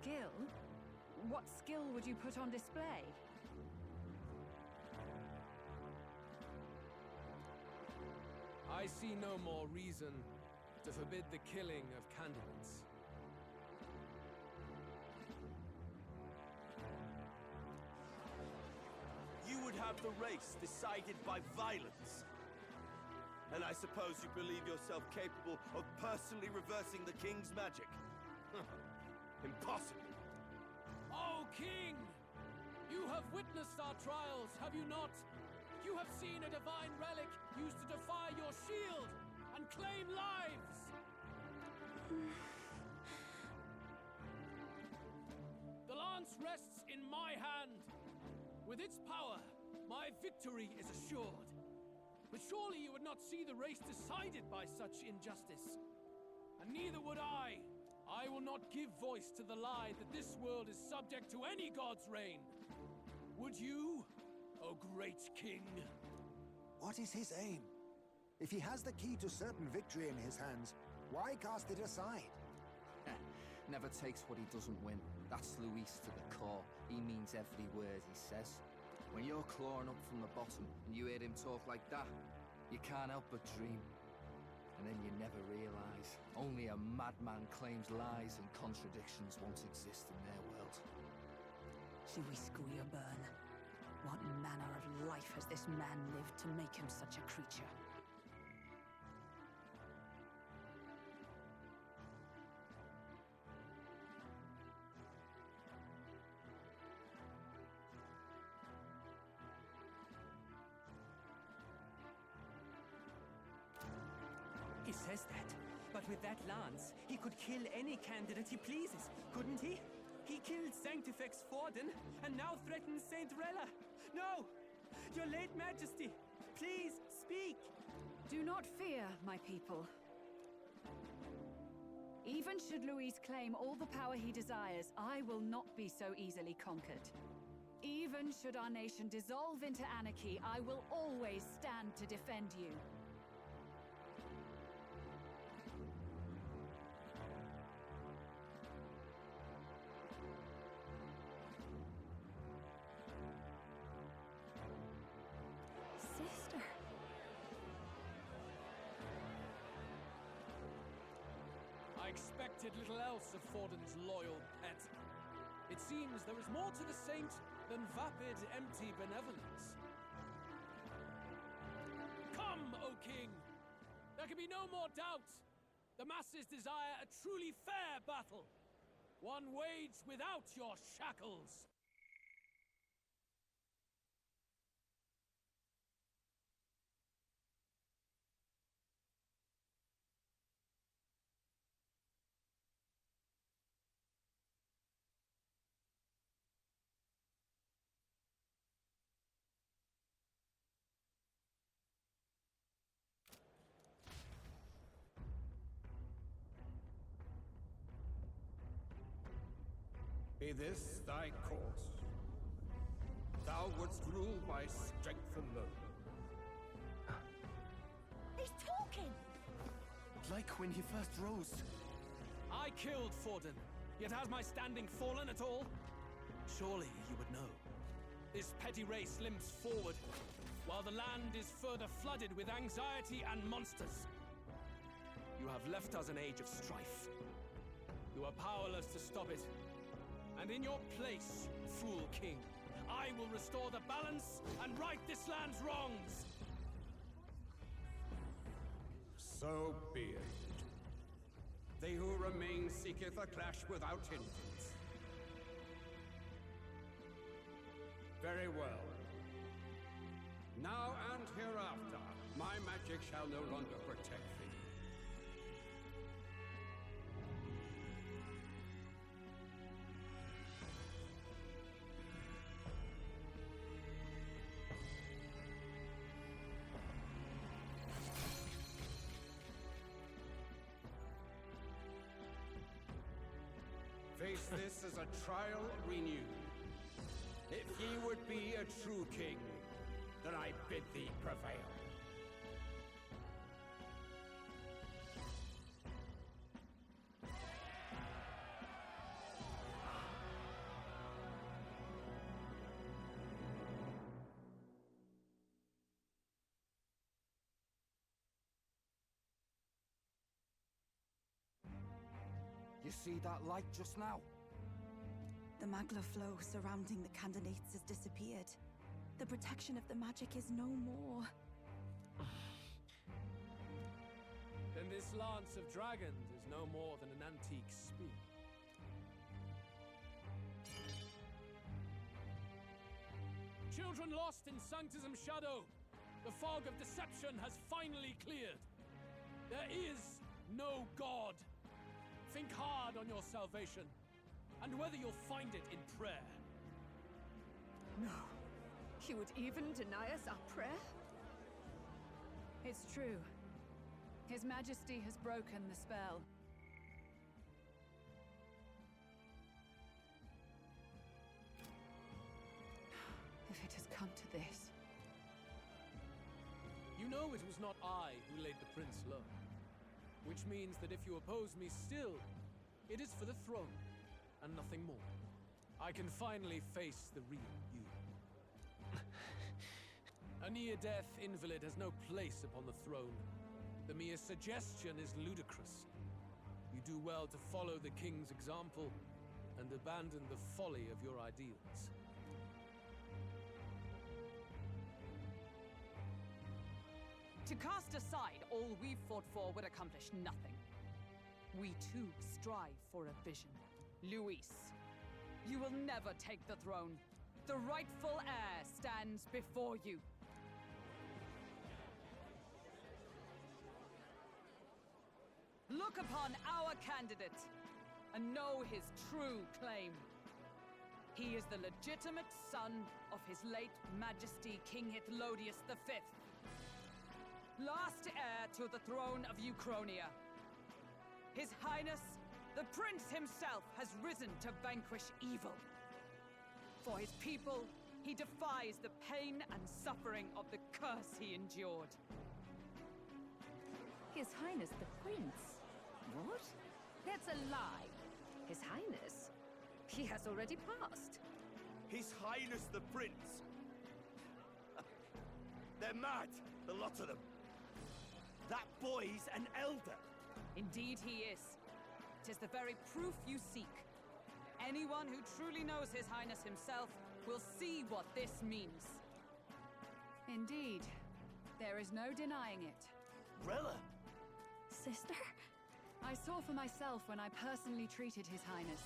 Skill? What skill would you put on display? I see no more reason to forbid the killing of candidates. You would have the race decided by violence. And I suppose you believe yourself capable of personally reversing the king's magic? Impossible. Oh, King! You have witnessed our trials, have you not? You have seen a divine relic used to defy your shield and claim lives! The lance rests in my hand. With its power, my victory is assured. But surely you would not see the race decided by such injustice. And neither would I. I will not give voice to the lie that this world is subject to any god's reign. Would you, O great king? What is his aim? If he has the key to certain victory in his hands, why cast it aside? Never takes what he doesn't win. That's Luis to the core. He means every word he says. When you're clawing up from the bottom and you hear him talk like that, you can't help but dream. And then you never realise. Only a madman claims lies and contradictions won't exist in their world. Luis Guillaburn. What manner of life has this man lived to make him such a creature? He says that, but with that lance, he could kill any candidate he pleases, couldn't he? He killed Sanctifex Forden, and now threatens Saint Rella. No! Your late Majesty, please, speak! Do not fear, my people. Even should Luis claim all the power he desires, I will not be so easily conquered. Even should our nation dissolve into anarchy, I will always stand to defend you. Sister. I expected little else of Forden's loyal pet. It seems there is more to the saint than vapid, empty benevolence. Come, O King! There can be no more doubt. The masses desire a truly fair battle. One waged without your shackles. Be this thy course. Thou wouldst rule by strength alone. He's talking! Like when he first rose. I killed Forden, yet has my standing fallen at all? Surely you would know. This petty race limps forward, while the land is further flooded with anxiety and monsters. You have left us an age of strife. You are powerless to stop it. And in your place, fool king, I will restore the balance and right this land's wrongs! So be it. They who remain seeketh a clash without hindrance. Very well. Now and hereafter, my magic shall no longer protect thee. Face this as a trial renewed. If ye would be a true king, then I bid thee prevail. see that light just now? The magla flow surrounding the candidates has disappeared. The protection of the magic is no more. Then this lance of dragons is no more than an antique spear. Children lost in Sanctism Shadow! The fog of deception has finally cleared! There is no God! Think hard on your salvation, and whether you'll find it in prayer. No. He would even deny us our prayer? It's true. His Majesty has broken the spell. If it has come to this... You know it was not I who laid the prince low. Which means that if you oppose me still, it is for the throne, and nothing more. I can finally face the real you. A near-death invalid has no place upon the throne. The mere suggestion is ludicrous. You do well to follow the king's example, and abandon the folly of your ideals. To cast aside all we've fought for would accomplish nothing. We too strive for a vision. Luis, you will never take the throne. The rightful heir stands before you. Look upon our candidate and know his true claim. He is the legitimate son of his late Majesty King Hithlodius V, last heir to the throne of Uchronia. His Highness, the Prince himself, has risen to vanquish evil. For his people, he defies the pain and suffering of the curse he endured. His Highness the Prince? What? That's a lie. His Highness? He has already passed. His Highness the Prince! They're mad, the lot of them. That boy's an elder. Indeed he is. 'Tis the very proof you seek. Anyone who truly knows His Highness himself will see what this means. Indeed. There is no denying it. Rella! Sister? I saw for myself when I personally treated His Highness.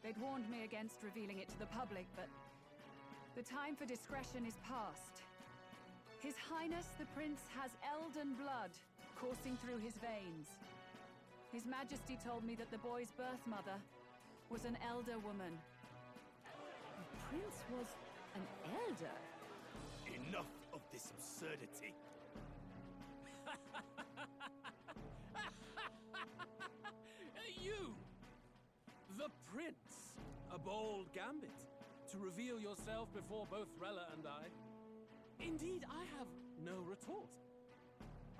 They'd warned me against revealing it to the public, but the time for discretion is past. His Highness the Prince has Elden blood coursing through his veins. His Majesty told me that the boy's birth mother was an elder woman. The Prince was an elder? Enough of this absurdity. You! The Prince! A bold gambit to reveal yourself before both Rella and I. Indeed, I have no retort.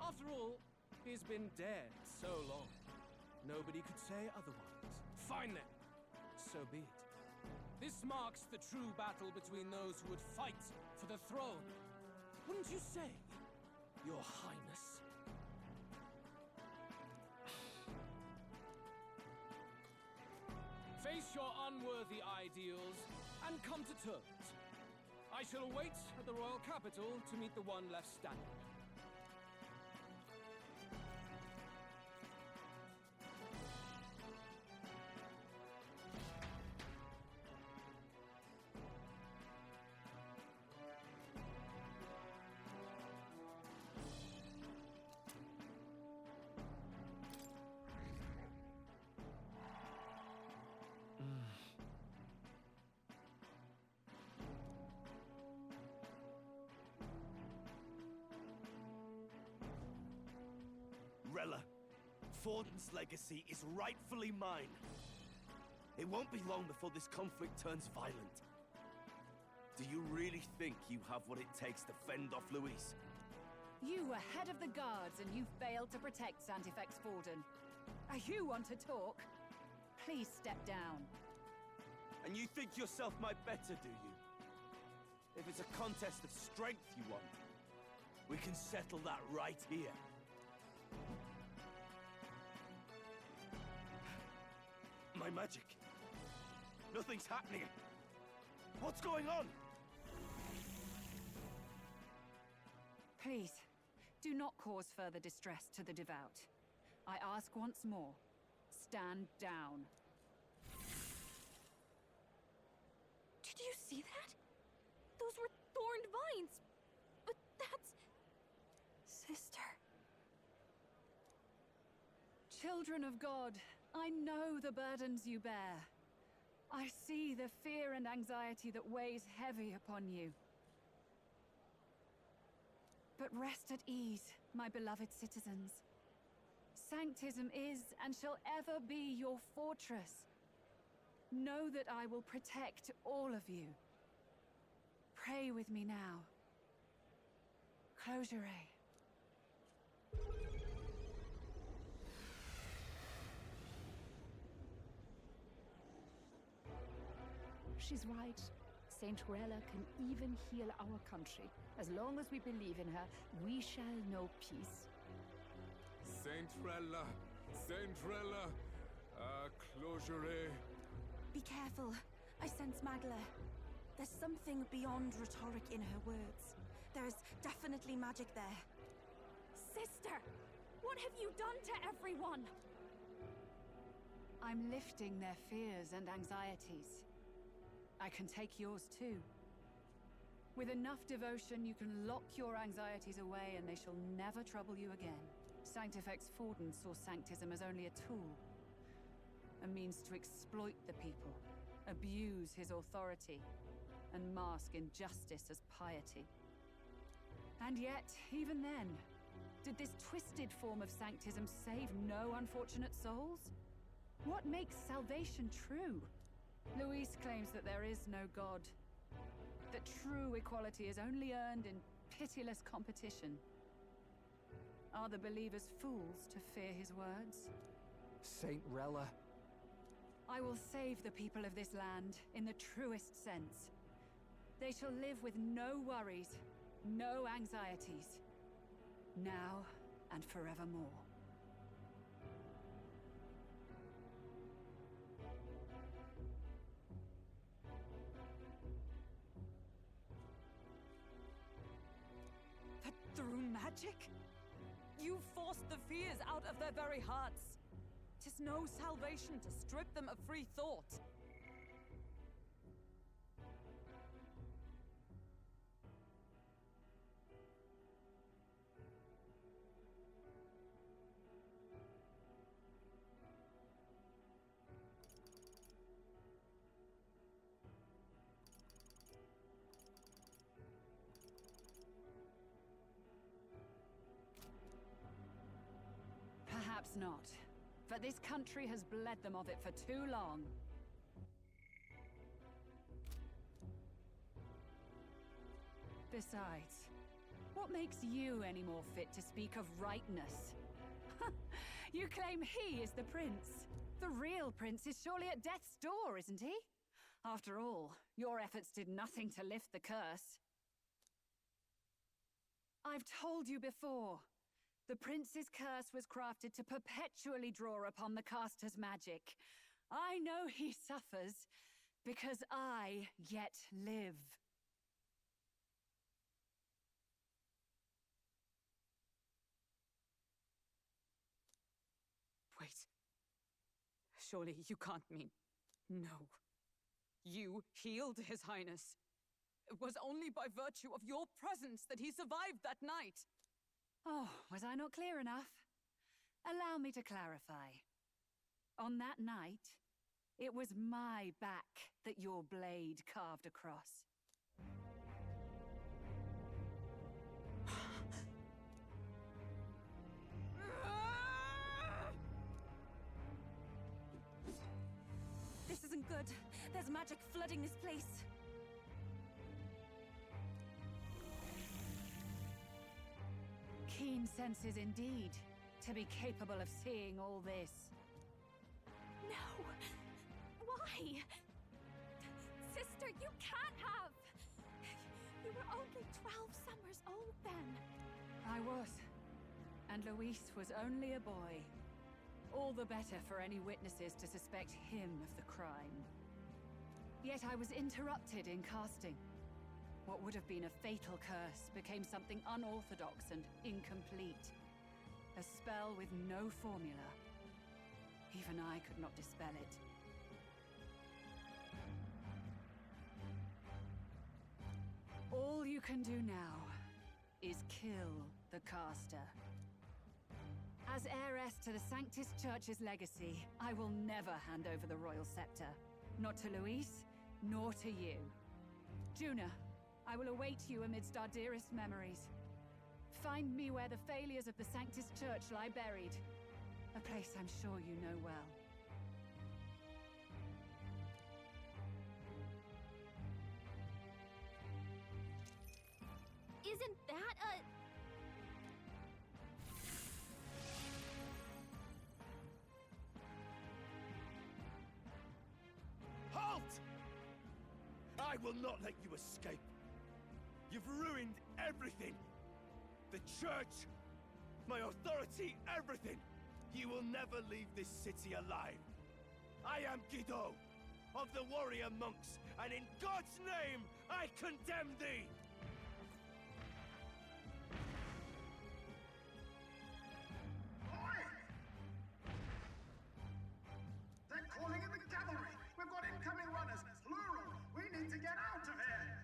After all, he's been dead so long. Nobody could say otherwise. Fine then. So be it. This marks the true battle between those who would fight for the throne. Wouldn't you say, Your Highness? Face your unworthy ideals and come to terms. I shall await at the royal capital to meet the one left standing. Rella, Forden's legacy is rightfully mine. It won't be long before this conflict turns violent. Do you really think you have what it takes to fend off Luis? You were head of the guards and you failed to protect Santifex Forden. You want to talk? Please step down. And you think yourself my better, do you? If it's a contest of strength you want, we can settle that right here. my magic. Nothing's happening. What's going on? Please, do not cause further distress to the devout. I ask once more, stand down. Did you see that? Those were thorned vines. But that's... Sister. Children of God, I know the burdens you bear. I see the fear and anxiety that weighs heavy upon you. But rest at ease, my beloved citizens. Sanctism is and shall ever be your fortress. Know that I will protect all of you. Pray with me now. Close your eye. She's right. Saint Rella can even heal our country. As long as we believe in her, we shall know peace. Saint Rella! Saint Rella! Closure. Be careful. I sense Magla. There's something beyond rhetoric in her words. There's definitely magic there. Sister! What have you done to everyone? I'm lifting their fears and anxieties. I can take yours too. With enough devotion, you can lock your anxieties away and they shall never trouble you again. Sanctifex Forden saw Sanctism as only a tool. A means to exploit the people, abuse his authority, and mask injustice as piety. And yet, even then, did this twisted form of Sanctism save no unfortunate souls? What makes salvation true? Luis claims that there is no God. That true equality is only earned in pitiless competition. Are the believers fools to fear his words? Saint Rella. I will save the people of this land in the truest sense. They shall live with no worries, no anxieties. Now and forevermore. But through magic? You forced the fears out of their very hearts. 'Tis no salvation to strip them of free thought. Perhaps not. But this country has bled them of it for too long. Besides, what makes you any more fit to speak of rightness? You claim he is the prince. The real prince is surely at death's door, isn't he? After all, your efforts did nothing to lift the curse. I've told you before. The prince's curse was crafted to perpetually draw upon the caster's magic. I know he suffers, because I yet live. Wait. Surely you can't mean... No. You healed His Highness. It was only by virtue of your presence that he survived that night. Oh, was I not clear enough? Allow me to clarify. On that night, it was my back that your blade carved across. This isn't good. There's magic flooding this place. Keen senses indeed, to be capable of seeing all this. No! Why? Sister, you can't have! You were only 12 summers old then. I was. And Luis was only a boy. All the better for any witnesses to suspect him of the crime. Yet I was interrupted in casting. What would have been a fatal curse became something unorthodox and incomplete. A spell with no formula. Even I could not dispel it. All you can do now is kill the caster. As heiress to the Sanctus Church's legacy, I will never hand over the royal scepter. Not to Luis, nor to you. Juna, I will await you amidst our dearest memories. Find me where the failures of the Sanctus Church lie buried. A place I'm sure you know well. Isn't that a... Halt! I will not let you escape. You've ruined everything. The church, my authority, everything. You will never leave this city alive. I am Guido, of the warrior monks, and in God's name, I condemn thee! They're calling in the cavalry! We've got incoming runners, plural! We need to get out of here!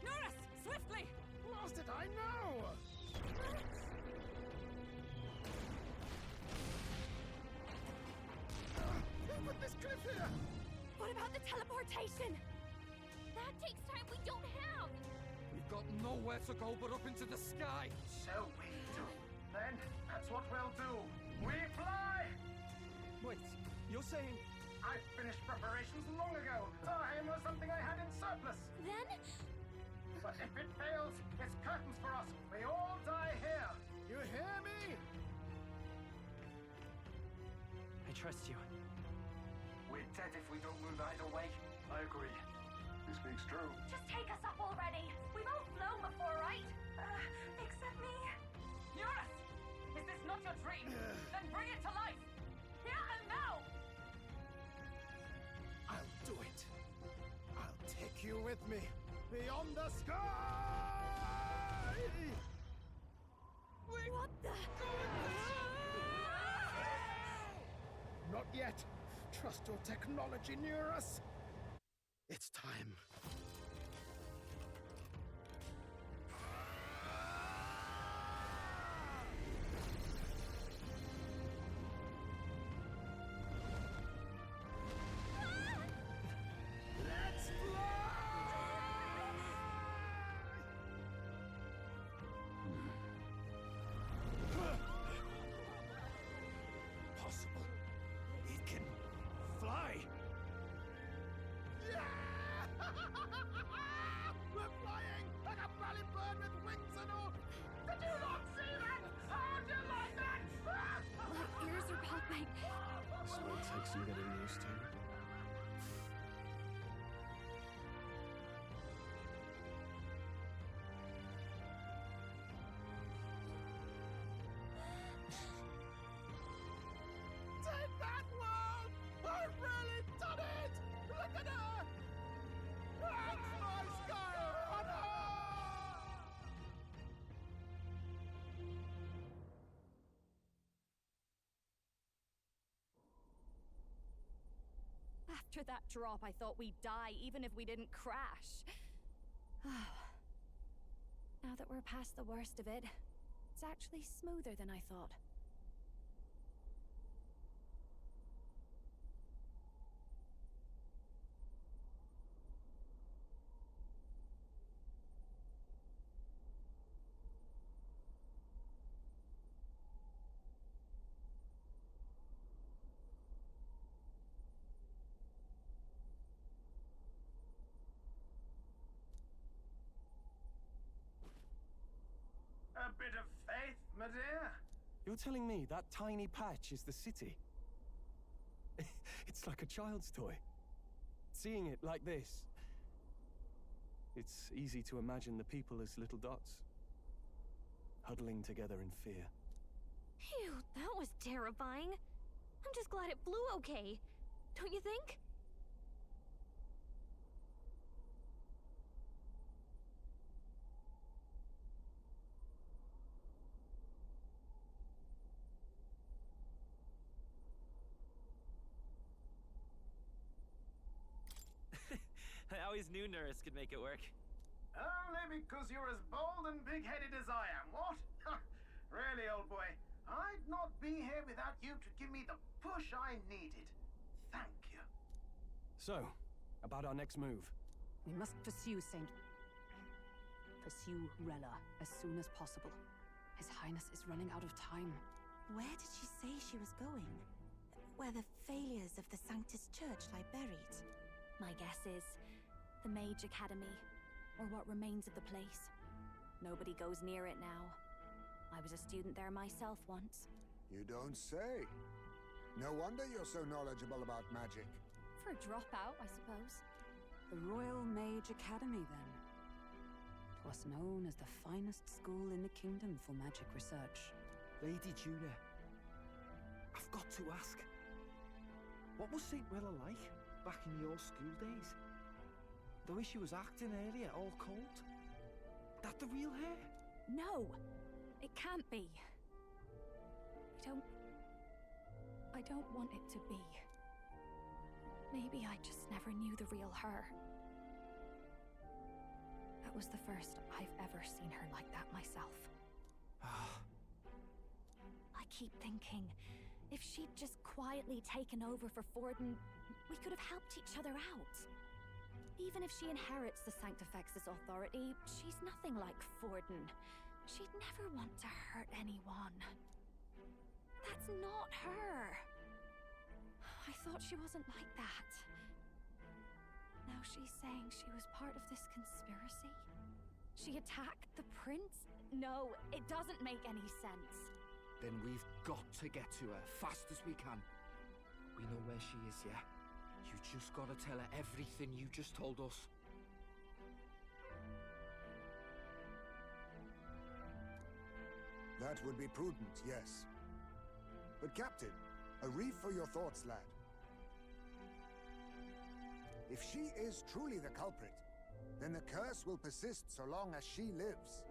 Norris! Swiftly! Lost it, I know! Who put this cliff here? What about the teleportation? That takes time we don't have! We've got nowhere to go but up into the sky. So we do. Then, that's what we'll do. We fly! Wait, you're saying... I finished preparations long ago. Time was something I had in surplus. Then? But if it fails, it's curtains for us. We all die here. You hear me? I trust you. We're dead if we don't move either way. I agree. He speaks true. Just take us up already. We've all flown before, right? Except me. Norris! Is this not your dream? Then bring it to life! Here and now! I'll do it. I'll take you with me. Beyond the sky! What the... Not yet. Trust your technology near us. It's time. Let's Possible. It can fly. Yeah! We're flying like a bally bird with wings and all. Did you not see that? How'd you like that? My ears are popping. This will take some getting used to. Take that, world! I've really done it! Look at her! That's my sky runner! After that drop, I thought we'd die even if we didn't crash. Now that we're past the worst of it, it's actually smoother than I thought. A bit of faith, my dear. You're telling me that tiny patch is the city? It's like a child's toy. Seeing it like this, It's easy to imagine the people as little dots, huddling together in fear. Phew, that was terrifying. I'm just glad it flew okay. Don't you think? I always knew Nurse could make it work. Only because you're as bold and big-headed as I am, what? Really, old boy, I'd not be here without you to give me the push I needed. Thank you. So, about our next move. We must pursue Rella as soon as possible. His Highness is running out of time. Where did she say she was going? Where the failures of the Sanctus Church lie buried? My guess is the Mage Academy, or what remains of the place. Nobody goes near it now. I was a student there myself once. You don't say. No wonder you're so knowledgeable about magic. For a dropout, I suppose. The Royal Mage Academy, then. 'Twas known as the finest school in the kingdom for magic research. Lady Juna, I've got to ask. What was St. Rella like back in your school days? The way she was acting earlier, all cold. That the real her? No! It can't be. I don't want it to be. Maybe I just never knew the real her. That was the first I've ever seen her like that myself. I keep thinking, if she'd just quietly taken over for Forden, we could have helped each other out. Even if she inherits the Sanctifex's authority, she's nothing like Forden. She'd never want to hurt anyone. That's not her. I thought she wasn't like that. Now she's saying she was part of this conspiracy? She attacked the prince? No, it doesn't make any sense. Then we've got to get to her fast as we can. We know where she is, yeah? You just gotta tell her everything you just told us. That would be prudent, yes. But Captain, a reef for your thoughts, lad. If she is truly the culprit, then the curse will persist so long as she lives.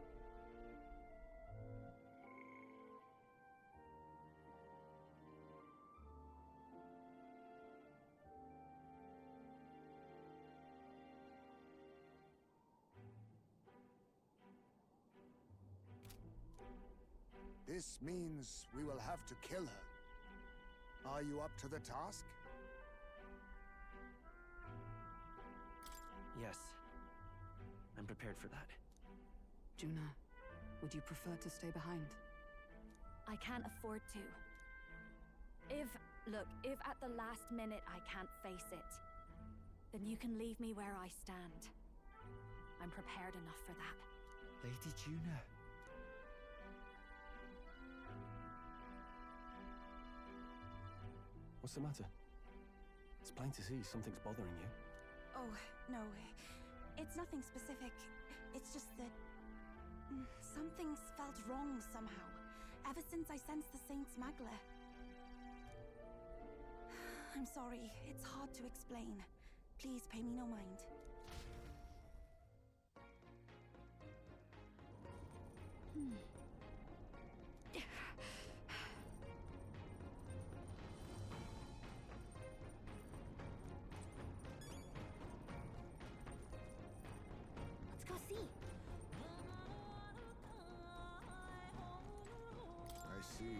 This means we will have to kill her. Are you up to the task? Yes. I'm prepared for that. Juna, would you prefer to stay behind? I can't afford to. If at the last minute I can't face it, then you can leave me where I stand. I'm prepared enough for that. Lady Juna. What's the matter? It's plain to see something's bothering you. Oh, no. It's nothing specific. It's just that... something's felt wrong somehow. Ever since I sensed the Saint's Magla. I'm sorry. It's hard to explain. Please pay me no mind. Let's go see. I see.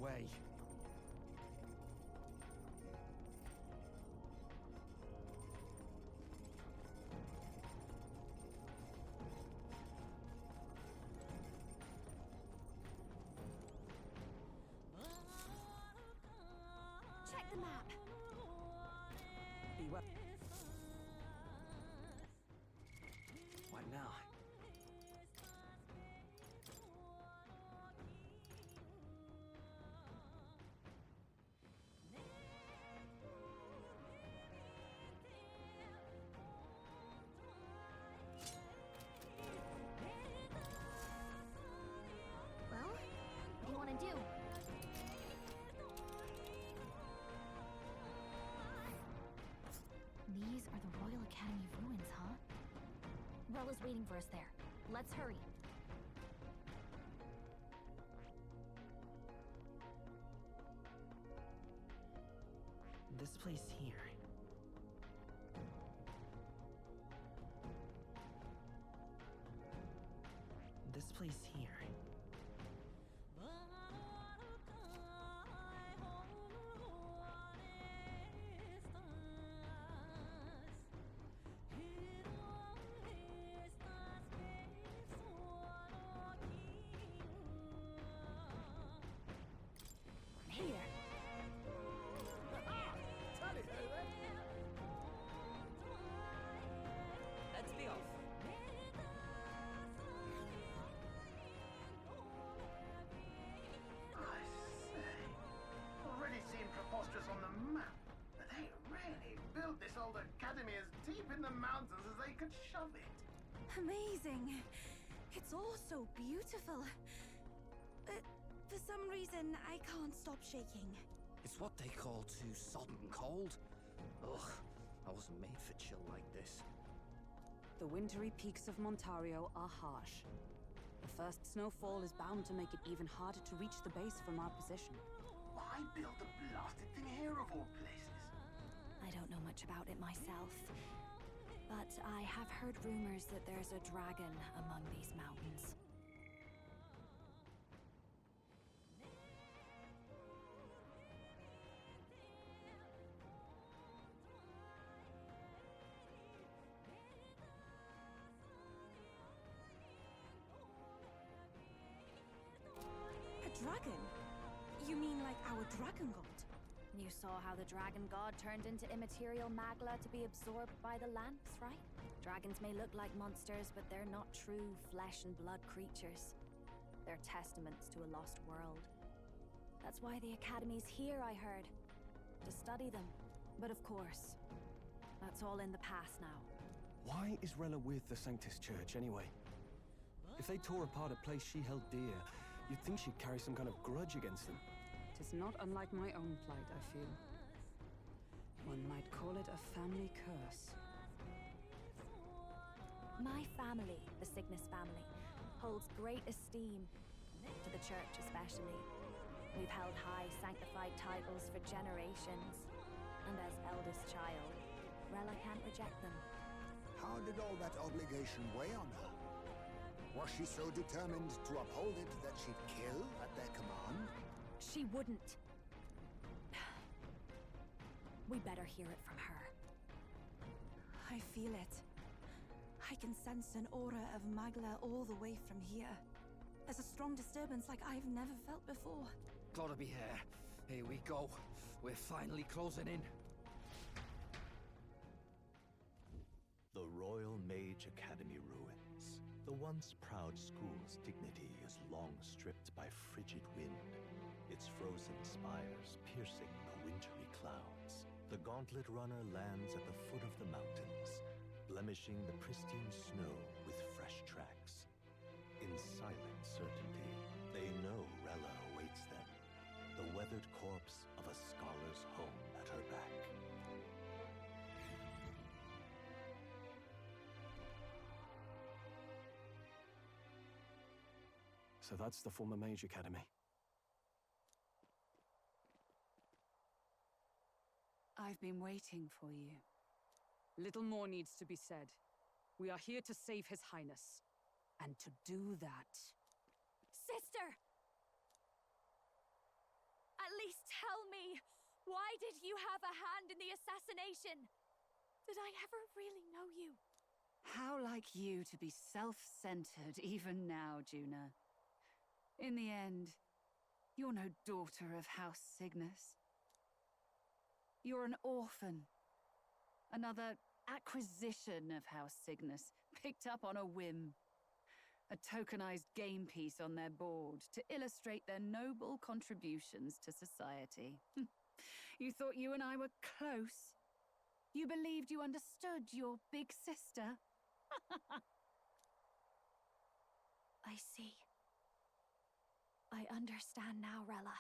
way. Check the map. Be what? What now? Well, what do you want to do? These are the Royal Academy ruins, huh? Rella's waiting for us there. Let's hurry. This place here. This place here. Here. Let's be off. I say, already seemed preposterous on the map, but they really built this old academy as deep in the mountains as they could shove it. Amazing. It's all so beautiful. But for some reason, I can't stop shaking. It's what they call too sodden cold. Ugh, I wasn't made for chill like this. The wintry peaks of Montario are harsh. The first snowfall is bound to make it even harder to reach the base from our position. Why build a blasted thing here of all places? I don't know much about it myself, but I have heard rumors that there's a dragon among these mountains. A dragon? You mean like our dragon god? You saw how the dragon god turned into immaterial magla to be absorbed by the lance, right? Dragons may look like monsters, but they're not true flesh and blood creatures. They're testaments to a lost world. That's why the Academy's here, I heard. To study them. But of course, that's all in the past now. Why is Rella with the Sanctus Church, anyway? If they tore apart a place she held dear, you'd think she'd carry some kind of grudge against them. Tis not unlike my own plight, I feel. One might call it a family curse. My family, the Cygnus family, holds great esteem, to the church especially. We've held high sanctified titles for generations, and as eldest child, Rella can't reject them. How did all that obligation weigh on her? Was she so determined to uphold it that she'd kill at their command? She wouldn't. We better hear it from her. I feel it. I can sense an aura of Magla all the way from here. There's a strong disturbance like I've never felt before. Gotta be here. Here we go. We're finally closing in. The Royal Mage Academy ruins. The once proud school's dignity is long stripped by frigid wind, its frozen spires piercing the wintry clouds. The Gauntlet Runner lands at the foot of the mountains, blemishing the pristine snow with fresh tracks. In silent certainty, they know Rella awaits them, the weathered corpse of a scholar's home at her back. So that's the former Mage Academy. I've been waiting for you. Little more needs to be said. We are here to save His Highness. And to do that... Sister! At least tell me, why did you have a hand in the assassination? Did I ever really know you? How like you to be self-centered even now, Juna. In the end, you're no daughter of House Cygnus. You're an orphan. Another acquisition of House Cygnus, picked up on a whim. A tokenized game piece on their board to illustrate their noble contributions to society. You thought you and I were close? You believed you understood your big sister? I see. I understand now, Rella.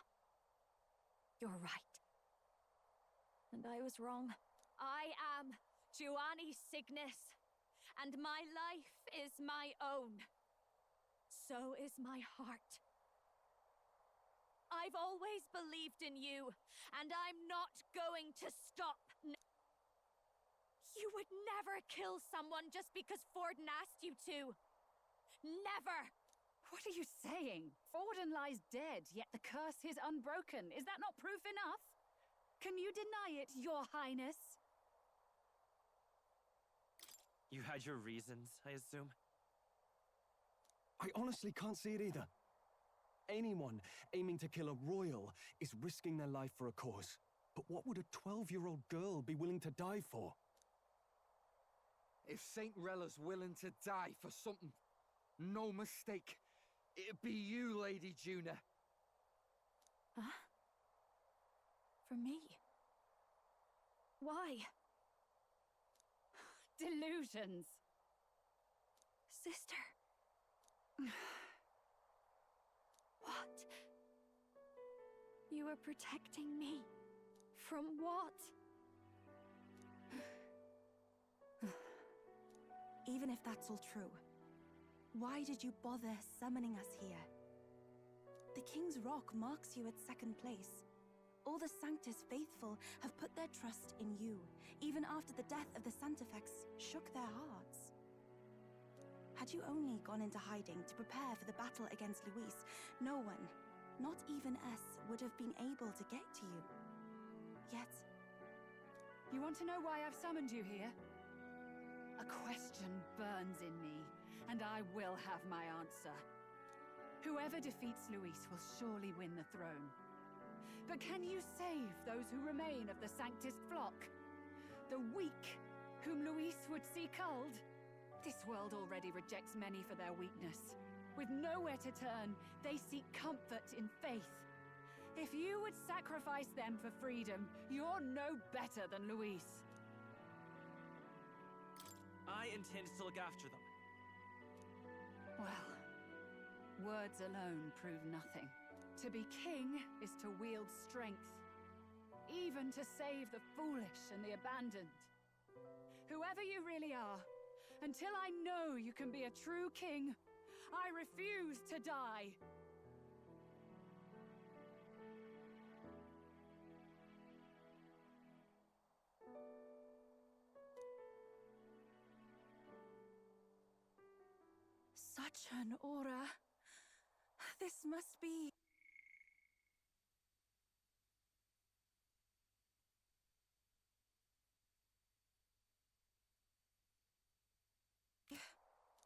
You're right. And I was wrong. I am Giovanni Cygnus, and my life is my own. So is my heart. I've always believed in you, and I'm not going to stop. You would never kill someone just because Forden asked you to. Never! What are you saying? Forden lies dead, yet the curse is unbroken. Is that not proof enough? Can you deny it, Your Highness? You had your reasons, I assume? I honestly can't see it either. Anyone aiming to kill a royal is risking their life for a cause. But what would a 12-year-old girl be willing to die for? If Saint Rella's willing to die for something, no mistake, it'd be you, Lady Juna. Huh? For me? Why? Delusions. Sister. What? You are protecting me. From what? Even if that's all true, why did you bother summoning us here? The King's Rock marks you at second place. All the Sanctus faithful have put their trust in you, even after the death of the Santafex shook their hearts. Had you only gone into hiding to prepare for the battle against Luis, no one, not even us, would have been able to get to you. Yet... You want to know why I've summoned you here? A question burns in me, and I will have my answer. Whoever defeats Luis will surely win the throne. But can you save those who remain of the Sanctus flock? The weak, whom Luis would see culled? This world already rejects many for their weakness. With nowhere to turn, they seek comfort in faith. If you would sacrifice them for freedom, you're no better than Luis. I intend to look after them. Well, words alone prove nothing. To be king is to wield strength, even to save the foolish and the abandoned. Whoever you really are, until I know you can be a true king, I refuse to die. Such an aura. This must be...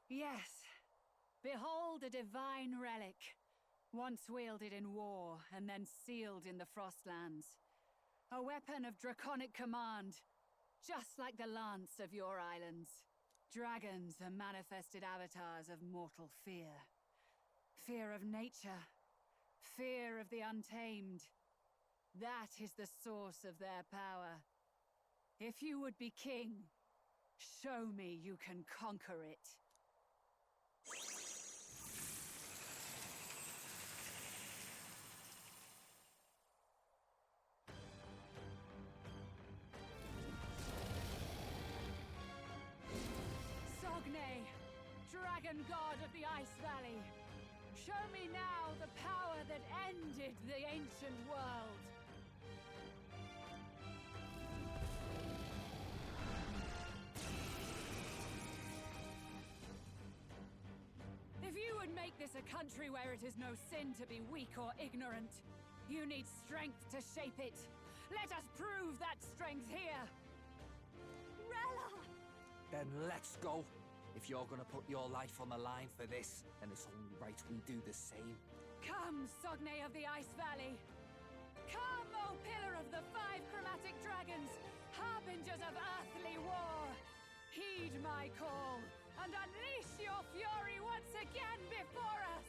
Yes. Behold a divine relic. Once wielded in war, and then sealed in the Frostlands. A weapon of draconic command, just like the lance of your islands. Dragons are manifested avatars of mortal fear. Fear of nature. Fear of the untamed. That is the source of their power. If you would be king, show me you can conquer it. Sogne, dragon god of the Ice Valley, show me now the power that ended the ancient world. If you would make this a country where it is no sin to be weak or ignorant, You need strength to shape it. Let us prove that strength here. Rella! Then let's go. If you're gonna put your life on the line for this, then it's only right we do the same. Come, Sogne of the Ice Valley. Come, O Pillar of the Five Chromatic Dragons, harbingers of earthly war. Heed my call, and unleash your fury once again before us!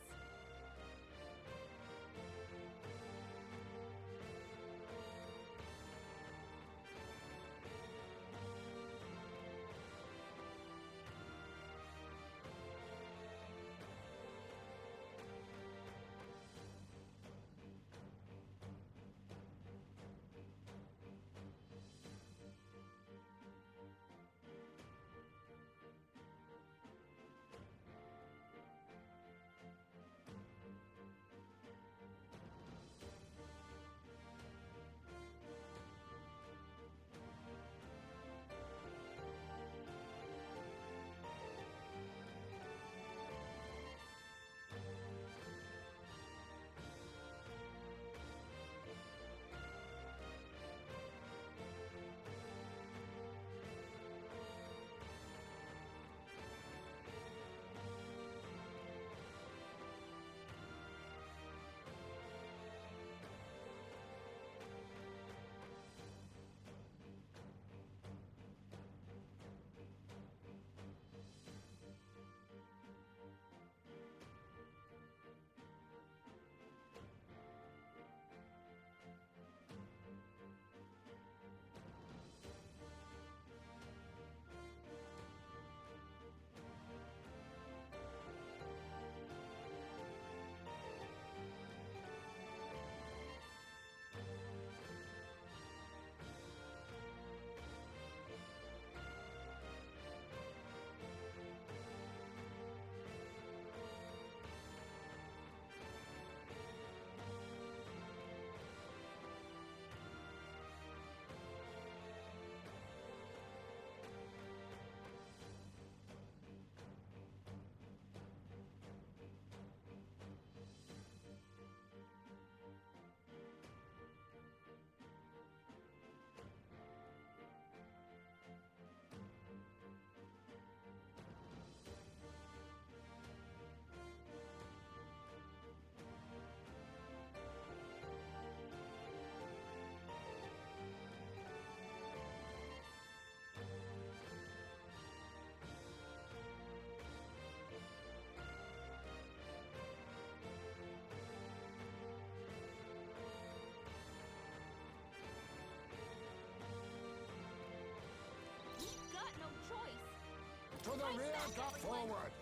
To the rear, cut forward!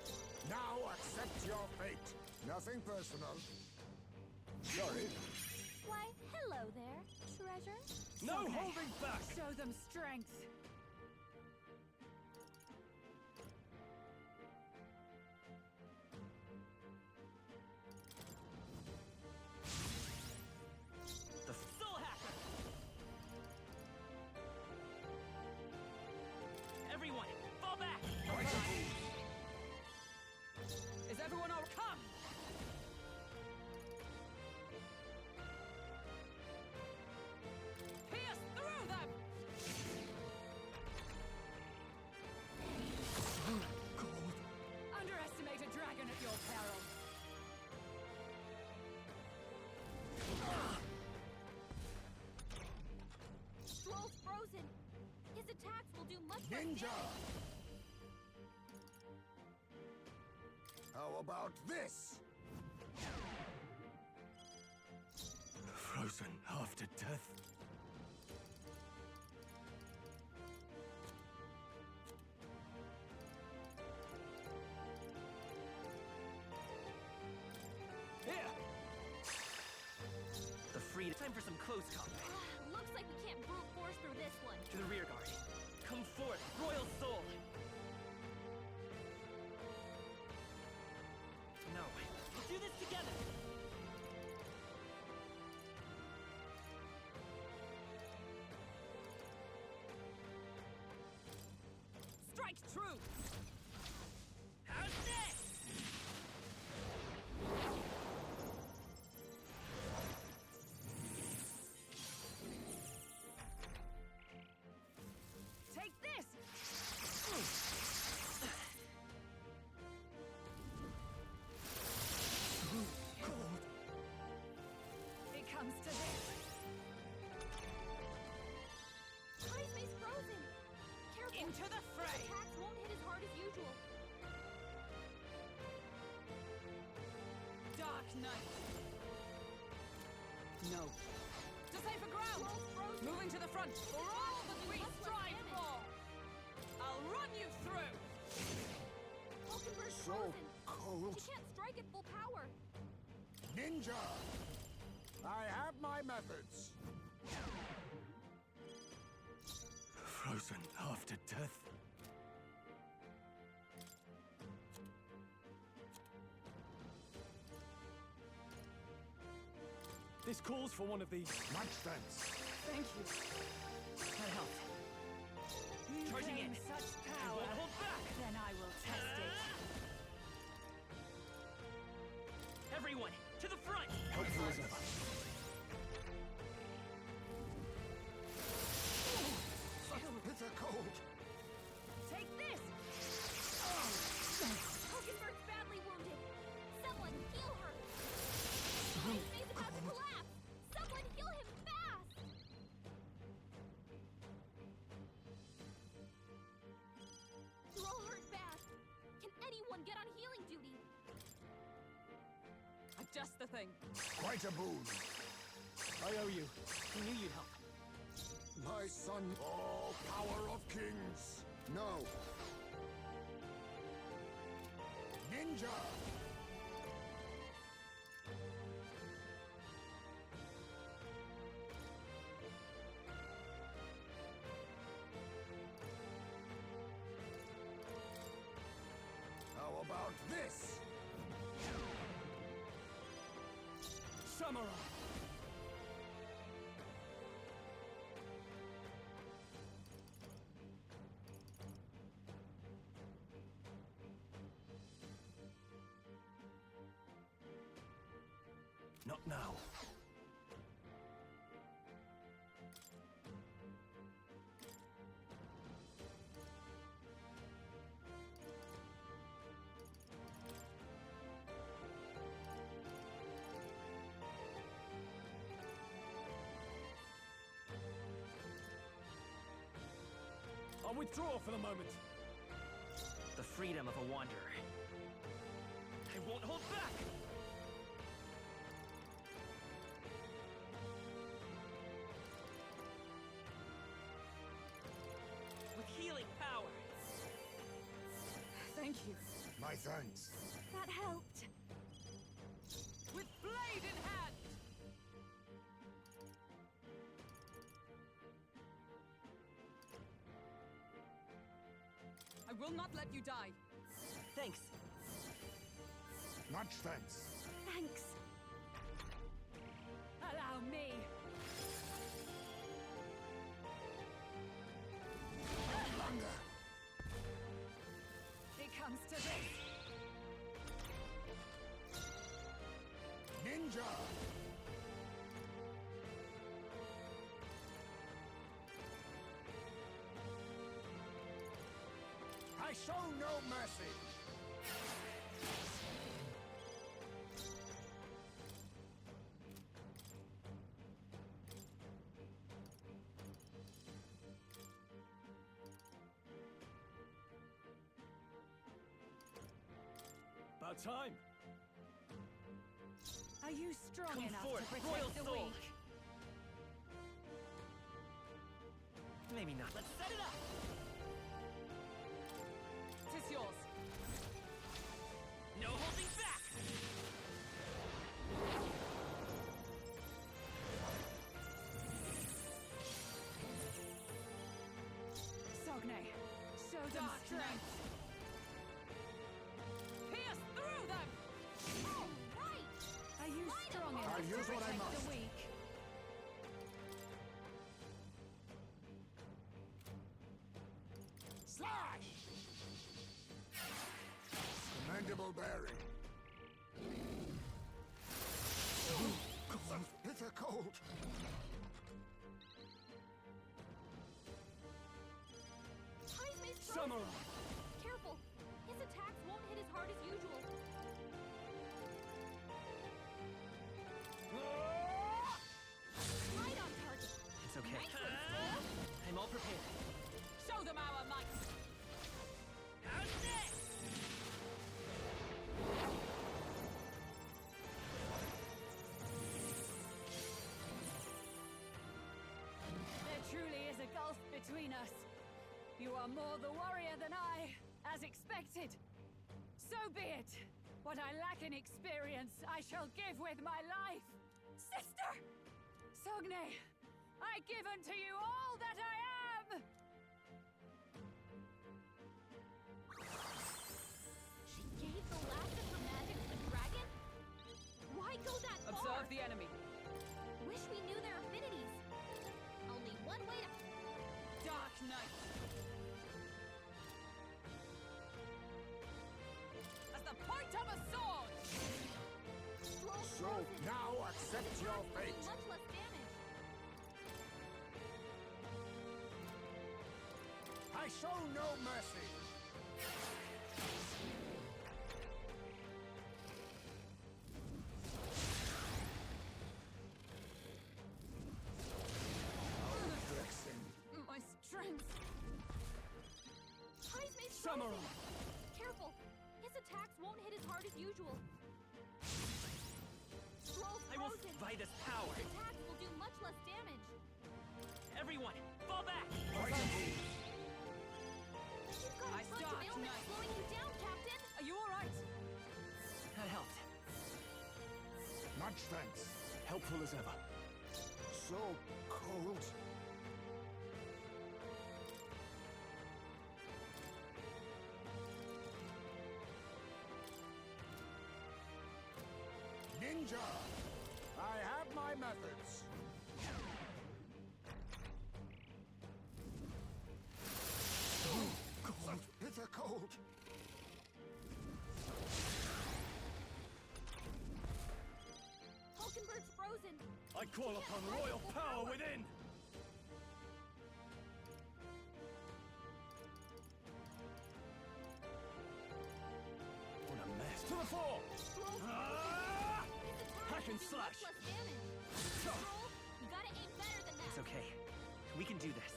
Now accept your fate. Nothing personal. Sorry. Why, hello there, treasure. No holding back! Show them strength! The Soul Hacker! Everyone, fall back! Is everyone all come? Pierce through them! Underestimate a dragon at your peril. Stroll's frozen. His attacks will do much less Ninja! damage. How about this? Frozen after death. Here! The free. Time for some close combat. Looks like we can't brute force through this one. To the rear guard. Come forth, Royal Soul! No, we'll do this together! Strike true! How's this? No. To safer ground! Moving to the front! For all that we strive for! I'll run you through! Hulkenberg's So frozen. cold. She can't strike at full power. Ninja! I have my methods. Frozen after death. This calls for one of these. Much thanks. Thank you. That helped. You Charging claim in. such I power. won't hold back. Then I will test it. Everyone, to the front! Helpful as ever. Bitter cold. Take this! Hulkenberg's badly wounded. Someone heal her! He's about to collapse! Someone heal him fast! You're all hurt bad. Can anyone get on healing duty? Just the thing. Quite a boon. I owe you. He knew you'd help. My son, all power of kings. No. Ninja! How about this? Samurai! Not now. I'll withdraw for the moment. The freedom of a wanderer. I won't hold back! With healing power. Thank you. My thanks. That helped. With blade in hand! I will not let you die. Thanks. Much thanks. Thanks. Allow me. Longer. It comes to this. Ninja! I show no mercy. About time. Are you strong Come enough forth, to protect Royal the Soul. weak? Maybe not. Let's set it up! Tis yours. No holding back! Sogne, show them Dark strength. Pierce through them! All right! Are you strong enough I'll to use what I protect must. the weak? Slash! Commendable bearing. Cold. Bitter cold. Heismei's frozen. Samurai! Careful. His attacks won't hit as hard as usual. Right on target. It's okay. Nice one, Soul. I'm all prepared. Show them our might! How's this? us. You are more the warrior than I, as expected. So be it. What I lack in experience, I shall give with my life. Sister! Sogne, I give unto you all that I am! She gave the last of her magic to the dragon? Why go that far? Observe the enemy. Wish we knew their affinities. Only one way to... Dark Knight. As the point of a sword! So, now accept your fate. Much less damage. I show no mercy. My strength. He's made Samurai. frozen. Careful. His attacks won't hit as hard as usual. Scroll's I will frozen. fight his power. His attacks will do much less damage. Everyone, fall back! You've got I a bunch of start ailments tonight. slowing you down, Captain. Are you alright? That helped. Much thanks. Helpful as ever. So cold. Ninja! I have my methods. Such bitter cold. Hulkenberg's frozen. I call upon royal power within! What a mess. To the fore! Scroll's Ah! frozen. His attacks Hack and will do slash. much less damage. Scroll, you gotta aim better than that. It's okay. We can do this.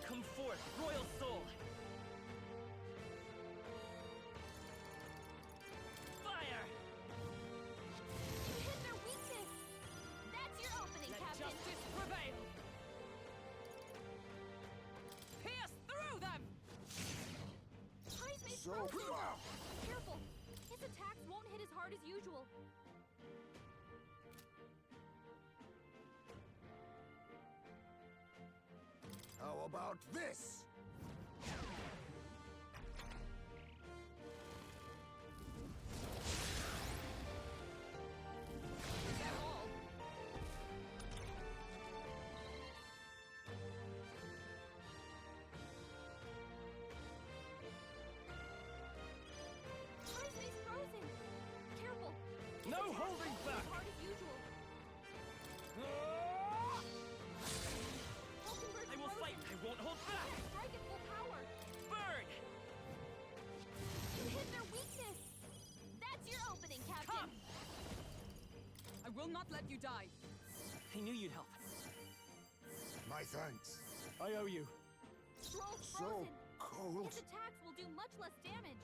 Come forth, Royal Soul! Fire! You hit their weakness. That's your opening, Let Captain. justice prevail. Pierce through them! He's made So... frozen. Careful. His attacks won't hit as hard as usual. How about this? Is that all? He's made frozen. Careful. No holding As back! hard as usual. Ah! Hulkenberg's I will fight! frozen. I won't hold back! Strike at full power. Burn! You hit their weakness. That's your opening, Captain. Come! I will not let you die. I knew you'd help. My thanks. I owe you. Scroll's So frozen. cold. His attacks will do much less damage.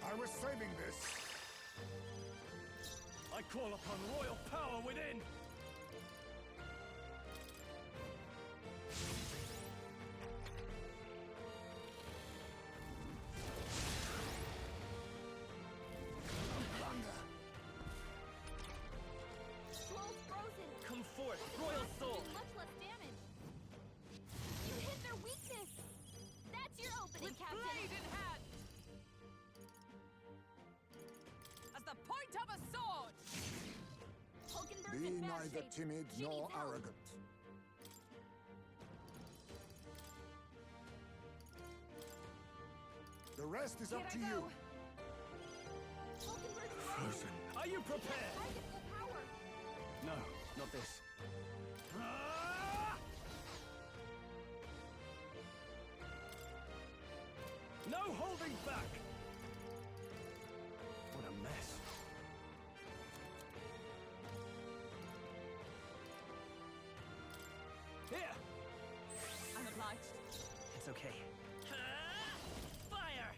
I was saving this. I call upon royal power within! Thunder. Scroll's frozen. Come forth, His Royal attacks will Soul! do much less damage. You hit their weakness. That's your opening, With Captain. blade in hand! As the point of a sword! Hulkenberg's Be in bad neither shape. timid She nor needs help. arrogant. The rest is up to you. Hulkenberg's Frozen. Are you prepared? Strike at full power. No, not this. Ah! No holding back! What a mess. Here! I'm obliged. It's okay. Fire!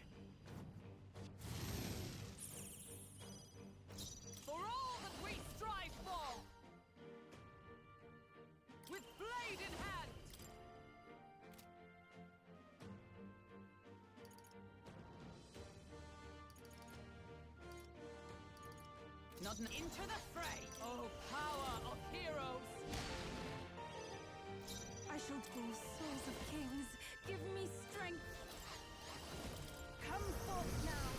sudden into the fray! Oh, power of heroes! I shall call souls of kings. Give me strength. Come forth now.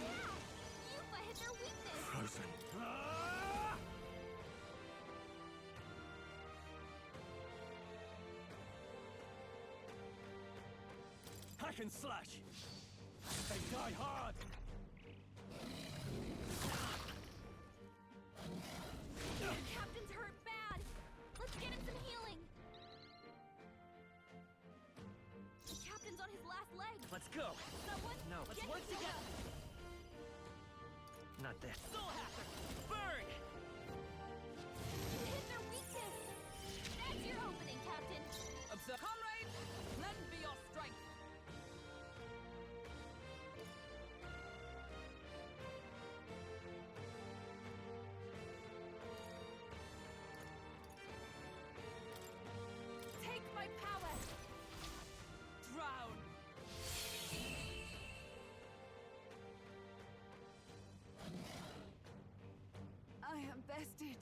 Yeah! Yuffie hit their weakness! Frozen. Hack and slash! They die hard! Captain's hurt bad! Let's get him some healing! The captain's on his last leg! Let's go! Someone, No, let's get work him together! Not this. Soul Hacker! Burn! Hit their weakness! That's your opening, Captain! Observe. Comrades, lend me your strength! Take my power. Drown! I am bested.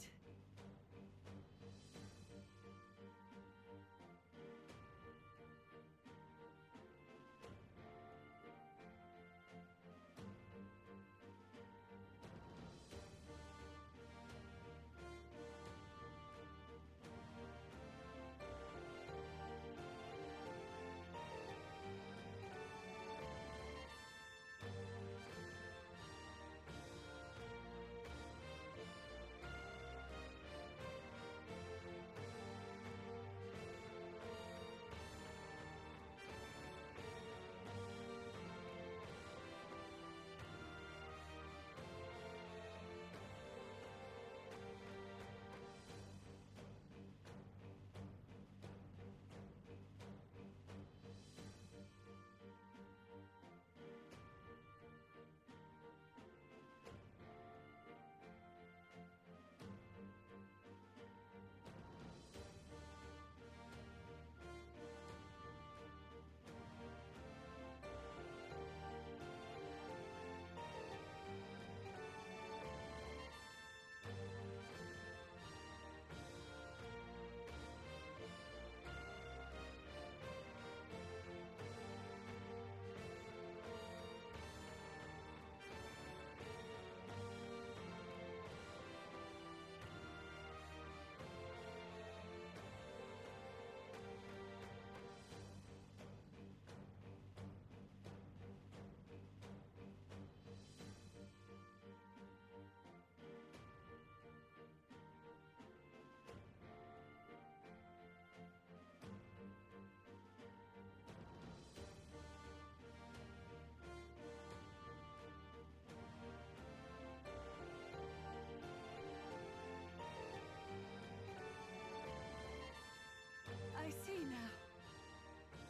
I see now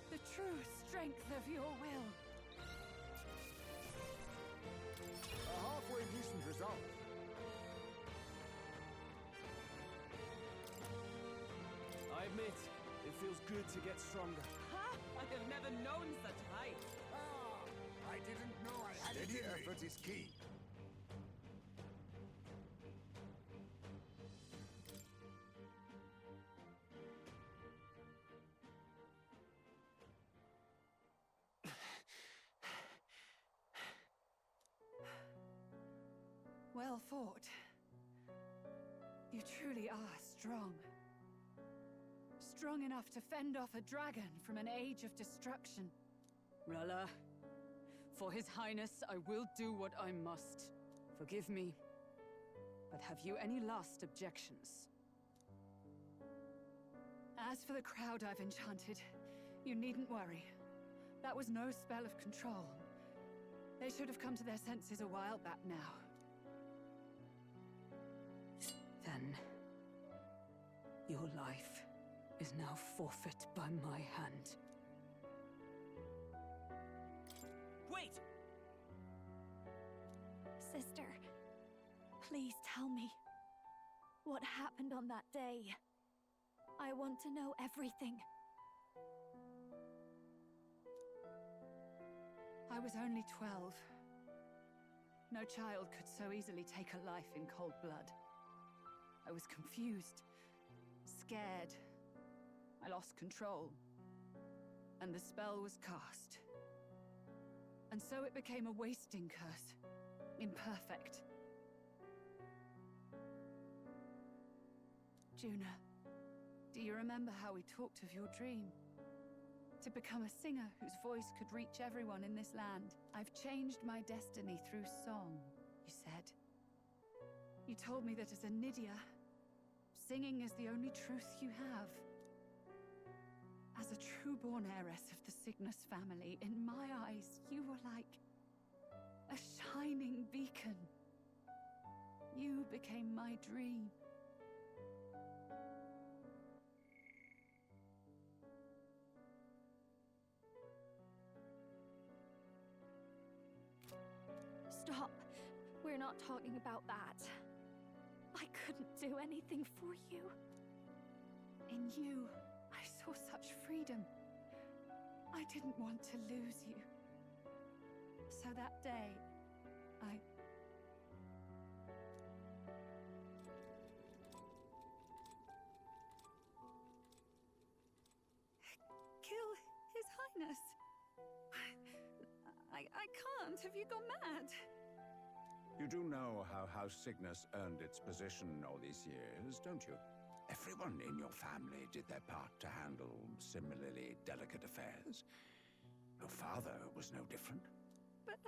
the true strength of your will. A halfway decent result. I admit, it feels good to get stronger. Ha! I have never known such height. I didn't know I had it. Steady effort is key. Well fought. You truly are strong. Strong enough to fend off a dragon from an age of destruction. Rella, for His Highness, I will do what I must. Forgive me, but have you any last objections? As for the crowd I've enchanted, you needn't worry. That was no spell of control. They should have come to their senses a while back now. Then, your life is now forfeit by my hand. Wait! Sister, please tell me. What happened on that day? I want to know everything. I was only 12. No child could so easily take a life in cold blood. I was confused, scared. I lost control. And the spell was cast. And so it became a wasting curse. Imperfect. Juna, do you remember how we talked of your dream? To become a singer whose voice could reach everyone in this land. I've changed my destiny through song, you said. You told me that as a Nydia, singing is the only truth you have. As a true-born heiress of the Cygnus family, in my eyes, you were like a shining beacon. You became my dream. Stop. We're not talking about that. I couldn't do anything for you. In you, I saw such freedom. I didn't want to lose you. So that day, I... Kill His Highness. I can't. Have you gone mad? You do know how House Cygnus earned its position all these years, don't you? Everyone in your family did their part to handle similarly delicate affairs. Your father was no different. But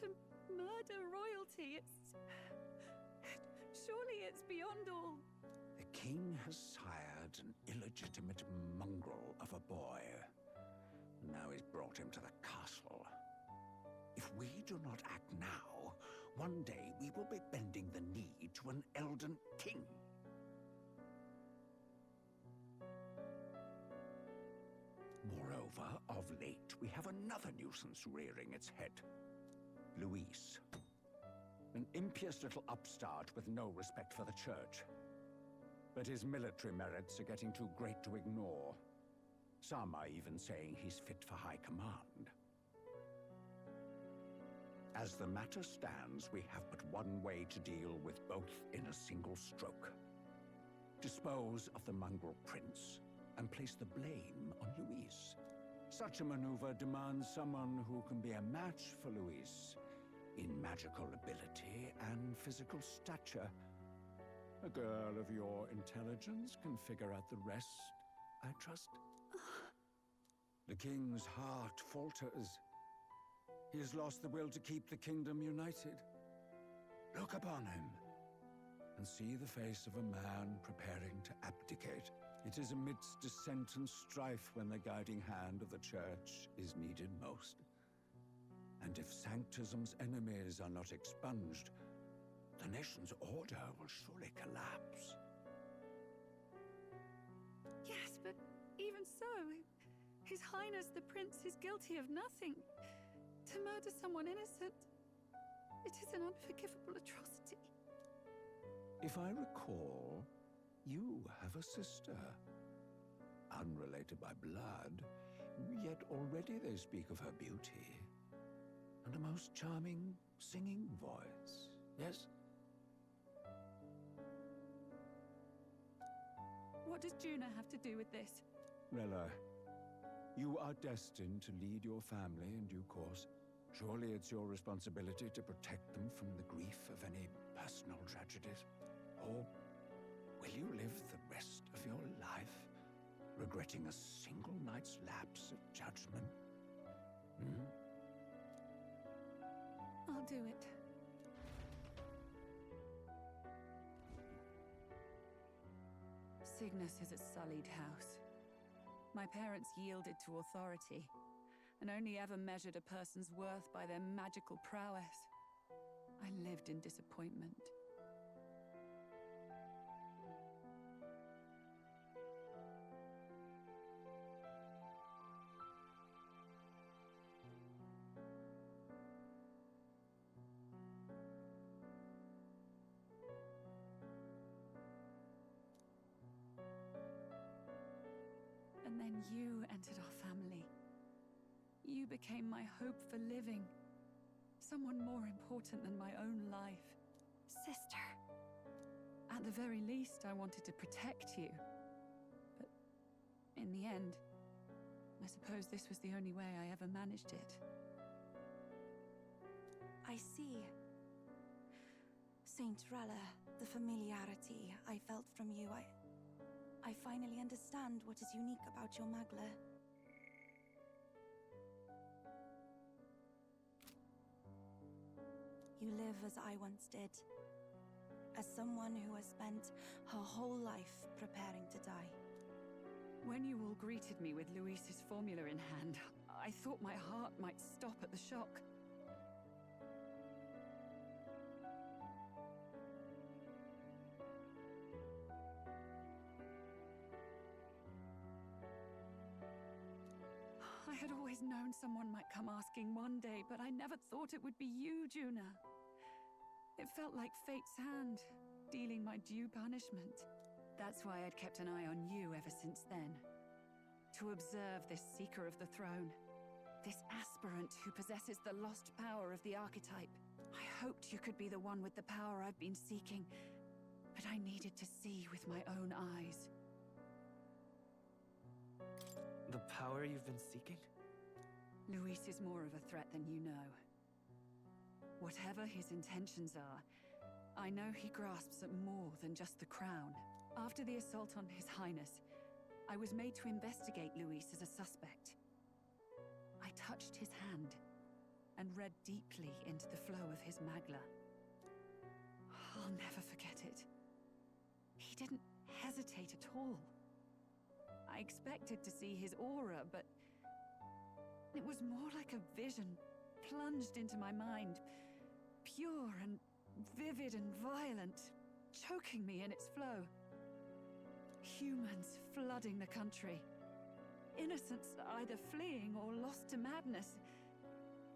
to murder royalty, surely it's beyond all. The king has sired an illegitimate mongrel of a boy. Now he's brought him to the castle. If we do not act now, one day we will be bending the knee to an Elden king. Moreover, of late, we have another nuisance rearing its head. Luis. An impious little upstart with no respect for the church. But his military merits are getting too great to ignore. Some are even saying he's fit for high command. As the matter stands, we have but one way to deal with both in a single stroke. Dispose of the mongrel prince and place the blame on Luis. Such a maneuver demands someone who can be a match for Luis in magical ability and physical stature. A girl of your intelligence can figure out the rest, I trust. The king's heart falters. He has lost the will to keep the kingdom united. Look upon him and see the face of a man preparing to abdicate. It is amidst dissent and strife when the guiding hand of the church is needed most. And if Sanctism's enemies are not expunged, the nation's order will surely collapse. Yes, but even so, His Highness the Prince is guilty of nothing. To murder someone innocent, it is an unforgivable atrocity. If I recall, you have a sister. Unrelated by blood, yet already they speak of her beauty. And a most charming singing voice, yes? What does Juna have to do with this? Rella, you are destined to lead your family in due course. Surely it's your responsibility to protect them from the grief of any personal tragedies. Or will you live the rest of your life regretting a single night's lapse of judgment? Hmm? I'll do it. Cygnus is a sullied house. My parents yielded to authority, and only ever measured a person's worth by their magical prowess. I lived in disappointment. And then you entered our family. You became my hope for living. Someone more important than my own life. Sister. At the very least, I wanted to protect you. But in the end, I suppose this was the only way I ever managed it. I see. Saint Rella, the familiarity I felt from you, I finally understand what is unique about your Magla. You live as I once did. As someone who has spent her whole life preparing to die. When you all greeted me with Luis's formula in hand, I thought my heart might stop at the shock. I had always known someone might come asking one day, but I never thought it would be you, Juna. It felt like fate's hand, dealing my due punishment. That's why I'd kept an eye on you ever since then. To observe this seeker of the throne. This aspirant who possesses the lost power of the archetype. I hoped you could be the one with the power I've been seeking, but I needed to see with my own eyes. The power you've been seeking? Luis is more of a threat than you know. Whatever his intentions are, I know he grasps at more than just the crown. After the assault on His Highness, I was made to investigate Luis as a suspect. I touched his hand and read deeply into the flow of his Magla. I'll never forget it. He didn't hesitate at all. I expected to see his aura, but it was more like a vision plunged into my mind, pure and vivid and violent, choking me in its flow. Humans flooding the country. Innocents either fleeing or lost to madness.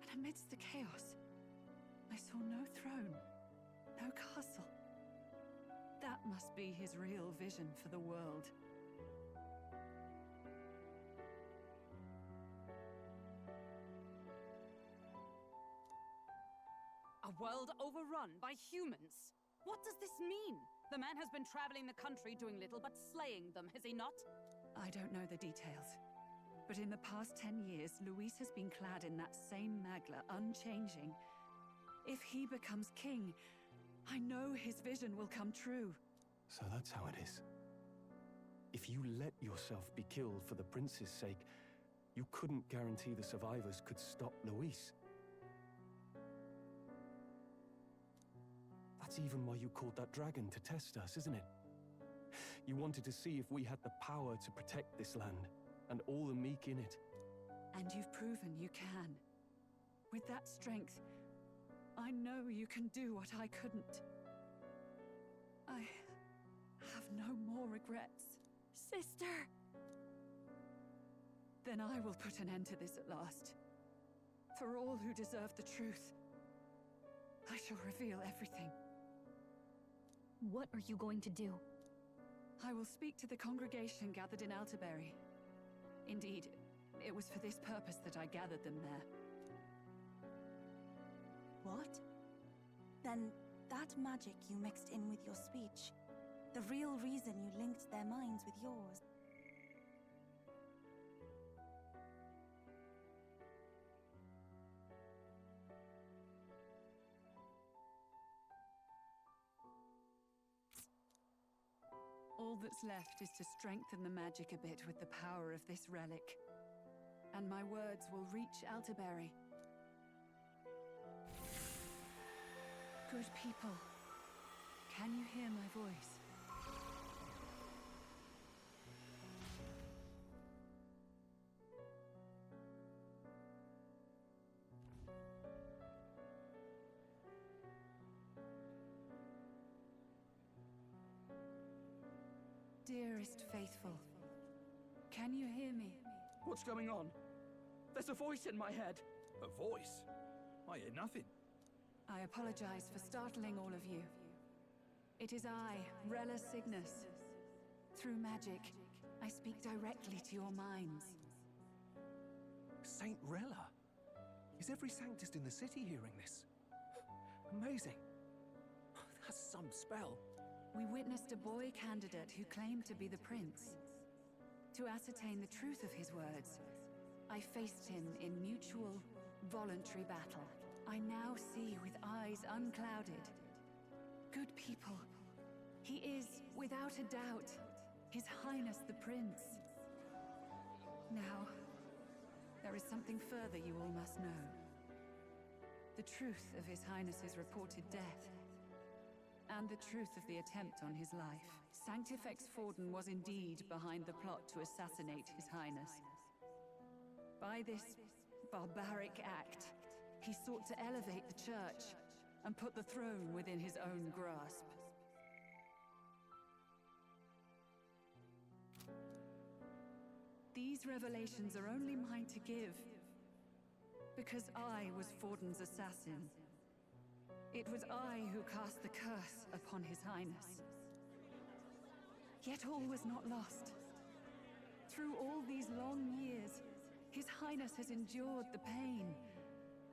And amidst the chaos, I saw no throne, no castle. That must be his real vision for the world. A world overrun by humans? What does this mean? The man has been traveling the country doing little but slaying them, has he not? I don't know the details. But in the past 10 years, Luis has been clad in that same Magla, unchanging. If he becomes king, I know his vision will come true. So that's how it is. If you let yourself be killed for the prince's sake, you couldn't guarantee the survivors could stop Luis. That's even why you called that dragon to test us, isn't it? You wanted to see if we had the power to protect this land, and all the meek in it. And you've proven you can. With that strength, I know you can do what I couldn't. I have no more regrets. Sister! Then I will put an end to this at last. For all who deserve the truth, I shall reveal everything. What are you going to do? I will speak to the congregation gathered in Alterberry. Indeed, it was for this purpose that I gathered them there. What? Then that magic you mixed in with your speech, the real reason you linked their minds with yours. All that's left is to strengthen the magic a bit with the power of this relic. And my words will reach Alterberry. Good people, can you hear my voice? Dearest faithful, can you hear me? What's going on? There's a voice in my head. A voice? I hear nothing. I apologize for startling all of you. It is I, Rella Cygnus. Through magic, I speak directly to your minds. Saint Rella! Is every Sanctist in the city hearing this? Amazing. That's some spell. We witnessed a boy candidate who claimed to be the prince. To ascertain the truth of his words, I faced him in mutual, voluntary battle. I now see with eyes unclouded. Good people. He is, without a doubt, His Highness the Prince. Now, there is something further you all must know. The truth of His Highness's reported death, and the truth of the attempt on his life. Sanctifex Forden was indeed behind the plot to assassinate His Highness. By this barbaric act, he sought to elevate the Church and put the throne within his own grasp. These revelations are only mine to give, because I was Forden's assassin. It was I who cast the curse upon His Highness. Yet all was not lost. Through all these long years, His Highness has endured the pain,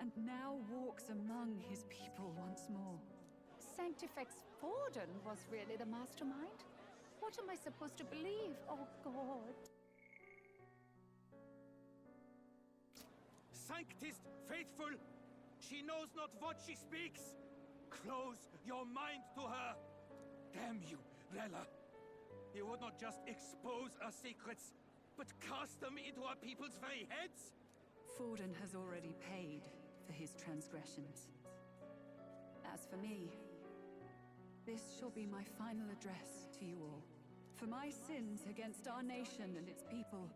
and now walks among his people once more. Sanctifex Forden was really the mastermind? What am I supposed to believe? Oh, God. Sanctist faithful, she knows not what she speaks. Close your mind to her. Damn you, Rella. You would not just expose our secrets, but cast them into our people's very heads? Forden has already paid for his transgressions. As for me, this shall be my final address to you all. For my sins against our nation and its people,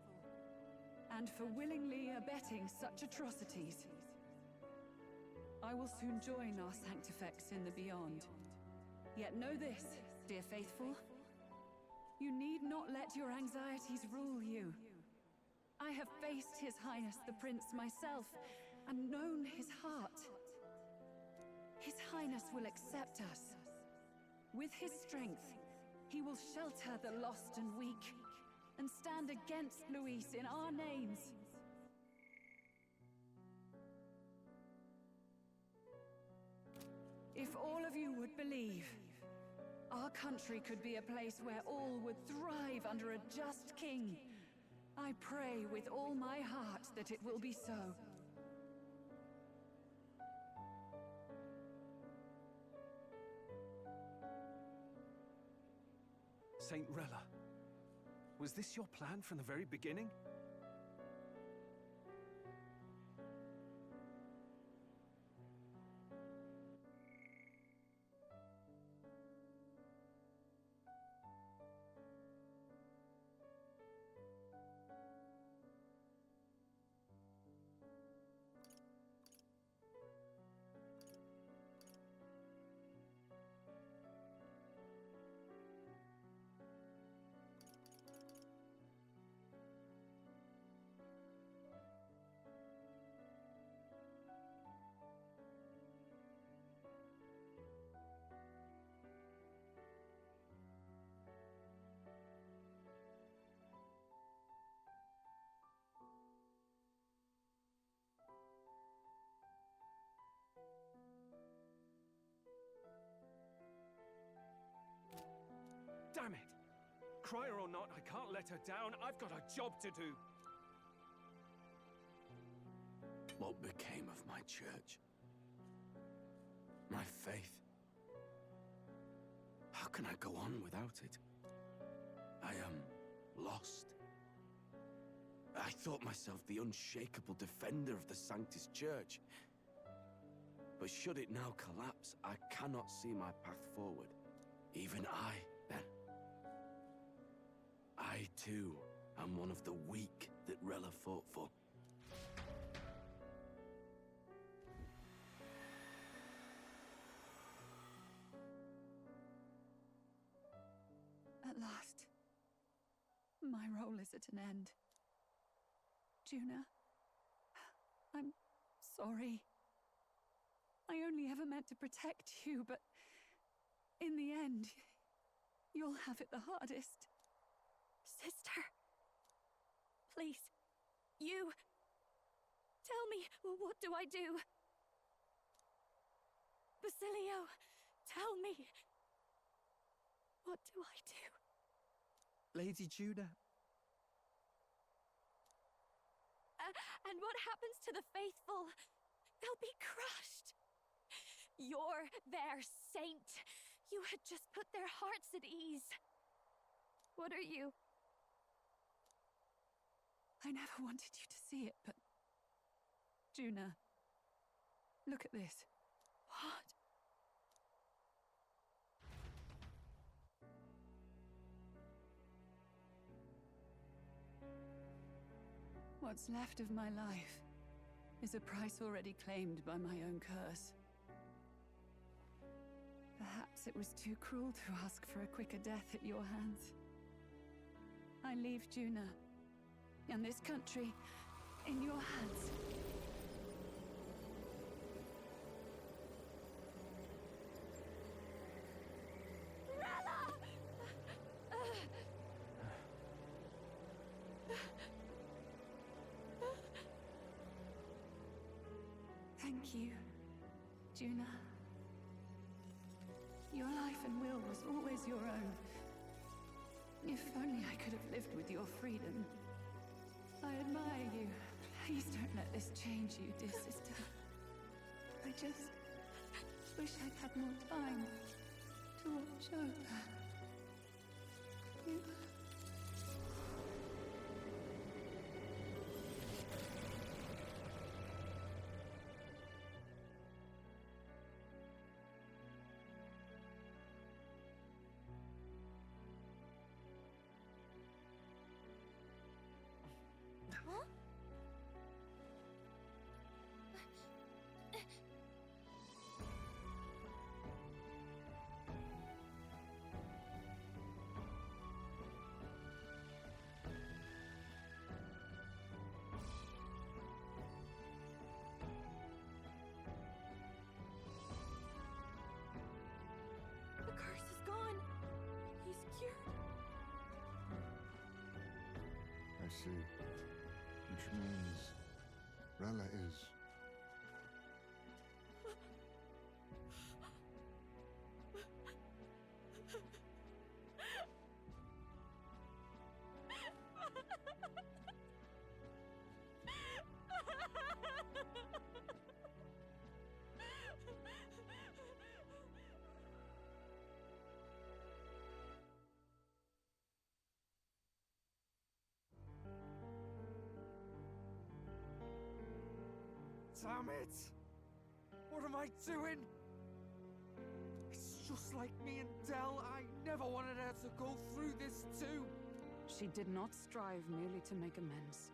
and for willingly abetting such atrocities, I will soon join our Sanctifex in the beyond. Yet know this, dear faithful, you need not let your anxieties rule you. I have faced His Highness the Prince myself, and known his heart. His Highness will accept us. With his strength, he will shelter the lost and weak, and stand against Luis in our names. If all of you would believe, our country could be a place where all would thrive under a just king. I pray with all my heart that it will be so. Saint Rella, was this your plan from the very beginning? Damn it! Crier or not, I can't let her down. I've got a job to do. What became of my church? My faith? How can I go on without it? I am lost. I thought myself the unshakable defender of the Sanctist Church. But should it now collapse, I cannot see my path forward. Even I, then. I, too, am one of the weak that Rella fought for. At last, my role is at an end. Juna, I'm sorry. I only ever meant to protect you, but in the end, you'll have it the hardest. Sister, please, you... Tell me, what do I do? Basilio, tell me. What do I do? Lady Judah. And what happens to the faithful? They'll be crushed. You're their saint. You had just put their hearts at ease. What are you? I never wanted you to see it, but... Juna, look at this. What? What's left of my life is a price already claimed by my own curse. Perhaps it was too cruel to ask for a quicker death at your hands. I leave Juna and this country in your hands. Thank you, Juna. Your life and will was always your own. If only I could have lived with your freedom. I admire you. Please don't let this change you, dear sister. I just wish I'd had more time to watch over you. The curse is gone. He's cured. I see. Which means Rella is... Damn it! What am I doing? It's just like me and Dell. I never wanted her to go through this too. She did not strive merely to make amends.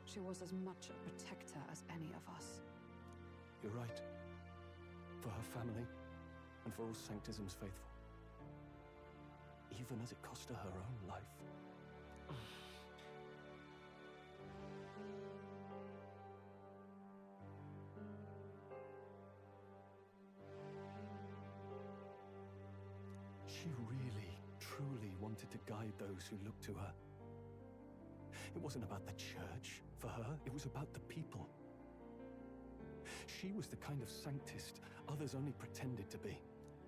She was as much a protector as any of us. You're right. For her family, and for all Sanctism's faithful. Even as it cost her her own life. She really, truly wanted to guide those who looked to her. It wasn't about the church, for her, it was about the people. She was the kind of sanctist others only pretended to be.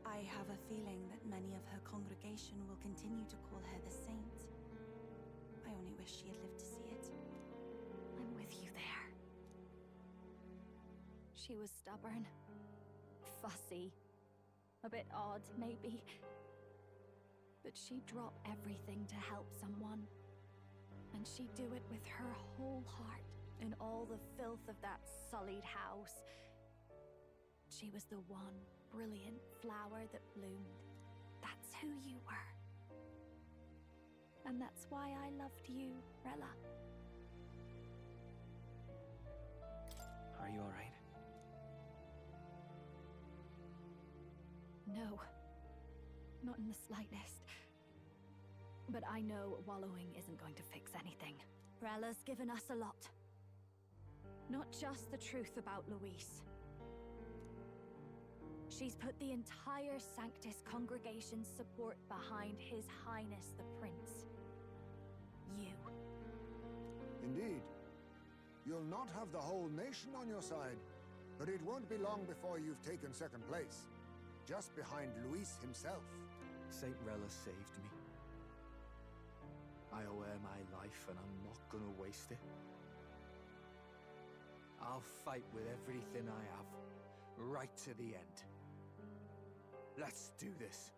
I have a feeling that many of her congregation will continue to call her the saint. I only wish she had lived to see it. I'm with you there. She was stubborn, fussy, a bit odd, maybe. But she'd drop everything to help someone. And she'd do it with her whole heart, in all the filth of that sullied house. She was the one brilliant flower that bloomed. That's who you were. And that's why I loved you, Rella. Are you alright? No. Not in the slightest. But I know wallowing isn't going to fix anything. Rella's given us a lot. Not just the truth about Luis. She's put the entire Sanctus congregation's support behind His Highness the Prince. You. Indeed. You'll not have the whole nation on your side, but it won't be long before you've taken second place, just behind Luis himself. Saint Rella saved me. I owe her my life, and I'm not gonna waste it. I'll fight with everything I have, right to the end. Let's do this.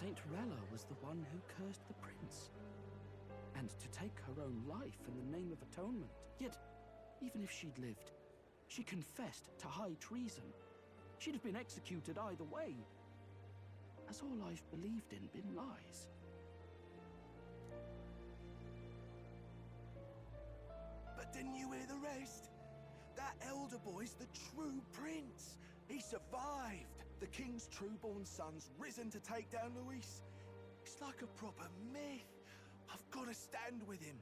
Saint Rella was the one who cursed the prince. And to take her own life in the name of atonement. Yet, even if she'd lived, she confessed to high treason. She'd have been executed either way. Has all I've believed in been lies? But didn't you hear the rest? That elder boy's the true prince. He survived. The king's true-born son's risen to take down Luis. It's like a proper myth. I've got to stand with him.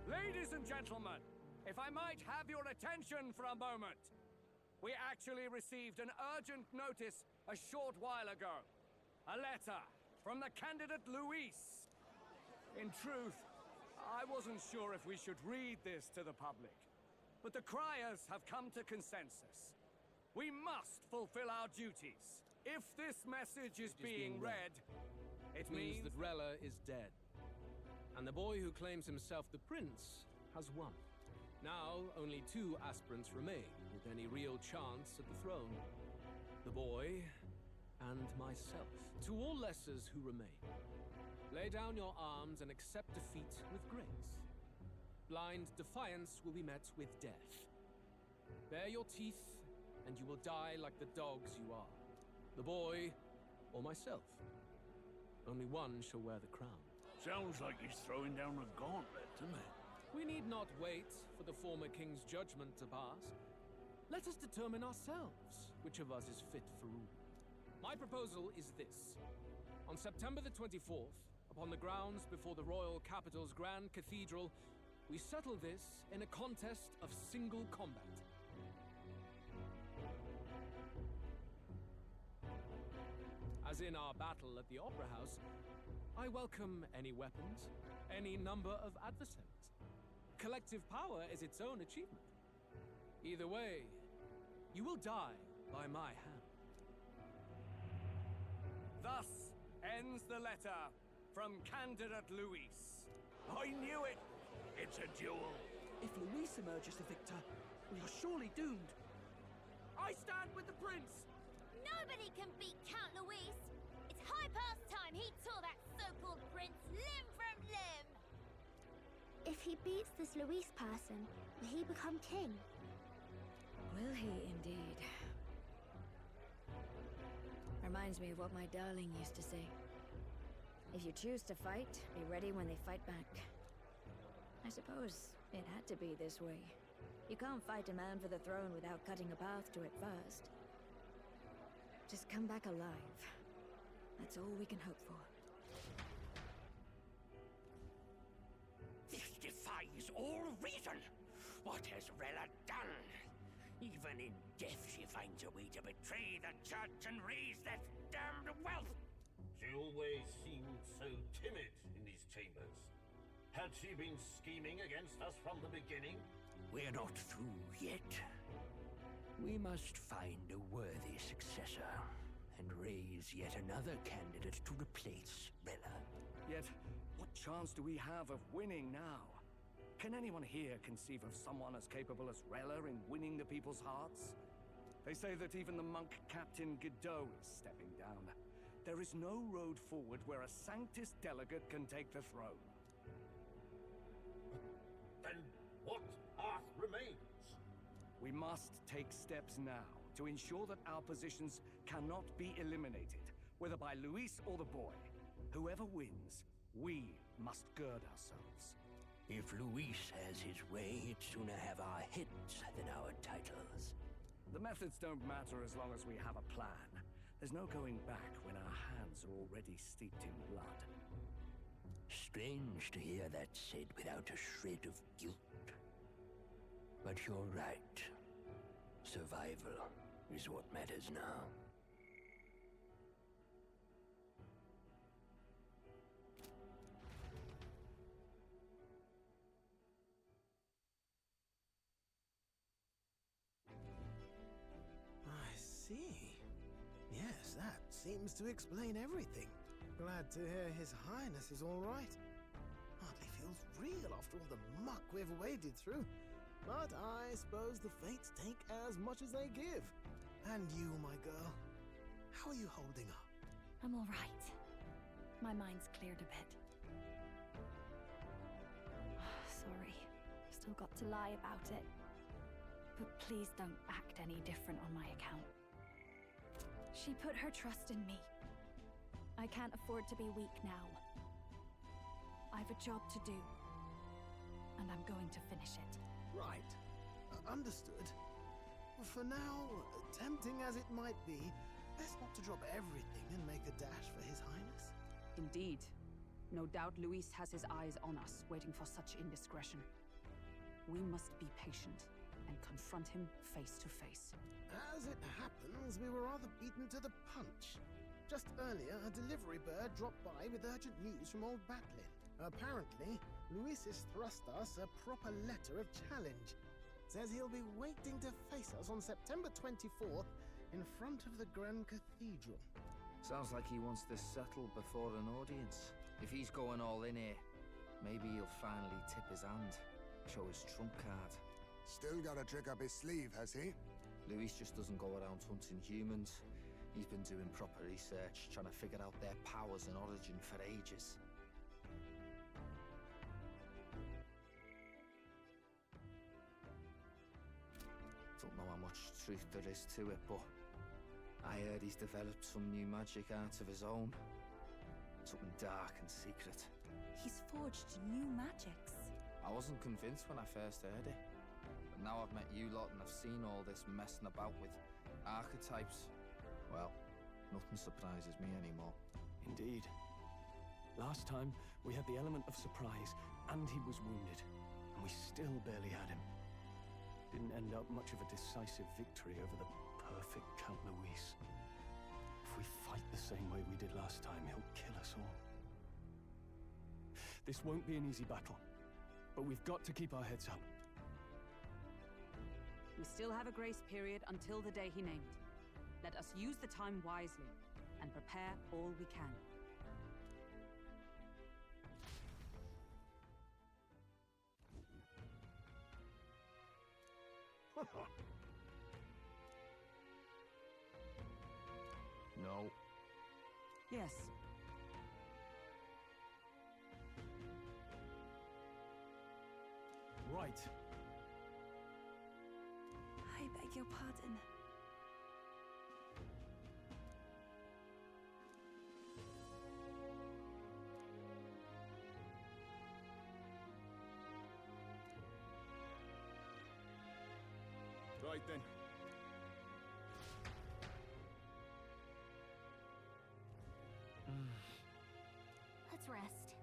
Ladies and gentlemen, if I might have your attention for a moment. We actually received an urgent notice a short while ago. A letter from the candidate Luis. In truth, I wasn't sure if we should read this to the public. But the criers have come to consensus. We must fulfill our duties. If this message is being read, it means that Rella is dead. And the boy who claims himself the prince has won. Now, only 2 aspirants remain with any real chance at the throne. The boy and myself. To all lessers who remain, lay down your arms and accept defeat with grace. Blind defiance will be met with death. Bare your teeth, and you will die like the dogs you are. The boy, or myself. Only one shall wear the crown. Sounds like he's throwing down a gauntlet, doesn't it? We need not wait for the former king's judgment to pass. Let us determine ourselves which of us is fit for rule. My proposal is this. On September the 24th, upon the grounds before the royal capital's grand cathedral, we settle this in a contest of single combat. As in our battle at the Opera House, I welcome any weapons, any number of adversaries. Collective power is its own achievement. Either way, you will die by my hand. Thus ends the letter from candidate Luis. I knew it! It's a duel. If Luis emerges the victor, we are surely doomed. I stand with the prince! Nobody can beat Count Luis! It's high past time he tore that so-called prince limb from limb! If he beats this Luis person, will he become king? Will he indeed? Reminds me of what my darling used to say. If you choose to fight, be ready when they fight back. I suppose it had to be this way. You can't fight a man for the throne without cutting a path to it first. Just come back alive. That's all we can hope for. This defies all reason! What has Rella done? Even in death she finds a way to betray the church and raise that damned wealth! She always seemed so timid in these chambers. Had she been scheming against us from the beginning? We're not through yet. We must find a worthy successor and raise yet another candidate to replace Rella. Yet, what chance do we have of winning now? Can anyone here conceive of someone as capable as Rella in winning the people's hearts? They say that even the monk Captain Godot is stepping down. There is no road forward where a Sanctus delegate can take the throne. Then what path remains? We must take steps now to ensure that our positions cannot be eliminated whether by Luis or the boy. Whoever wins, we must gird ourselves. If Luis has his way, he'd sooner have our heads than our titles. The methods don't matter as long as we have a plan. There's no going back when our hands are already steeped in blood. Strange to hear that said without a shred of guilt. But you're right. Survival is what matters now. I see. Yes, that seems to explain everything. Glad to hear His Highness is all right. Hardly feels real after all the muck we've waded through. But I suppose the fates take as much as they give. And you, my girl, how are you holding up? I'm all right. My mind's cleared a bit. Sorry. Still got to lie about it. But please don't act any different on my account. She put her trust in me. I can't afford to be weak now. I've a job to do. And I'm going to finish it. Right. Understood. For now, tempting as it might be, best not to drop everything and make a dash for His Highness. Indeed. No doubt Luis has his eyes on us, waiting for such indiscretion. We must be patient and confront him face to face. As it happens, we were rather beaten to the punch. Just earlier, a delivery bird dropped by with urgent news from old Batlin. Apparently, Luis has thrust us a proper letter of challenge. Says he'll be waiting to face us on September 24th in front of the Grand Cathedral. Sounds like he wants this settled before an audience. If he's going all in here, maybe he'll finally tip his hand, show his trump card. Still got a trick up his sleeve, has he? Luis just doesn't go around hunting humans. He's been doing proper research, trying to figure out their powers and origin for ages. Don't know how much truth there is to it, but I heard he's developed some new magic art of his own. Something dark and secret. He's forged new magics. I wasn't convinced when I first heard it. But now I've met you lot and I've seen all this messing about with archetypes. Well, nothing surprises me anymore. Indeed. Last time, we had the element of surprise, and he was wounded. And we still barely had him. Didn't end up much of a decisive victory over the perfect Count Luis. If we fight the same way we did last time, he'll kill us all. This won't be an easy battle, but we've got to keep our heads up. We still have a grace period until the day he named. Let us use the time wisely and prepare all we can. No. Yes. Right. I beg your pardon. Right then. Let's rest.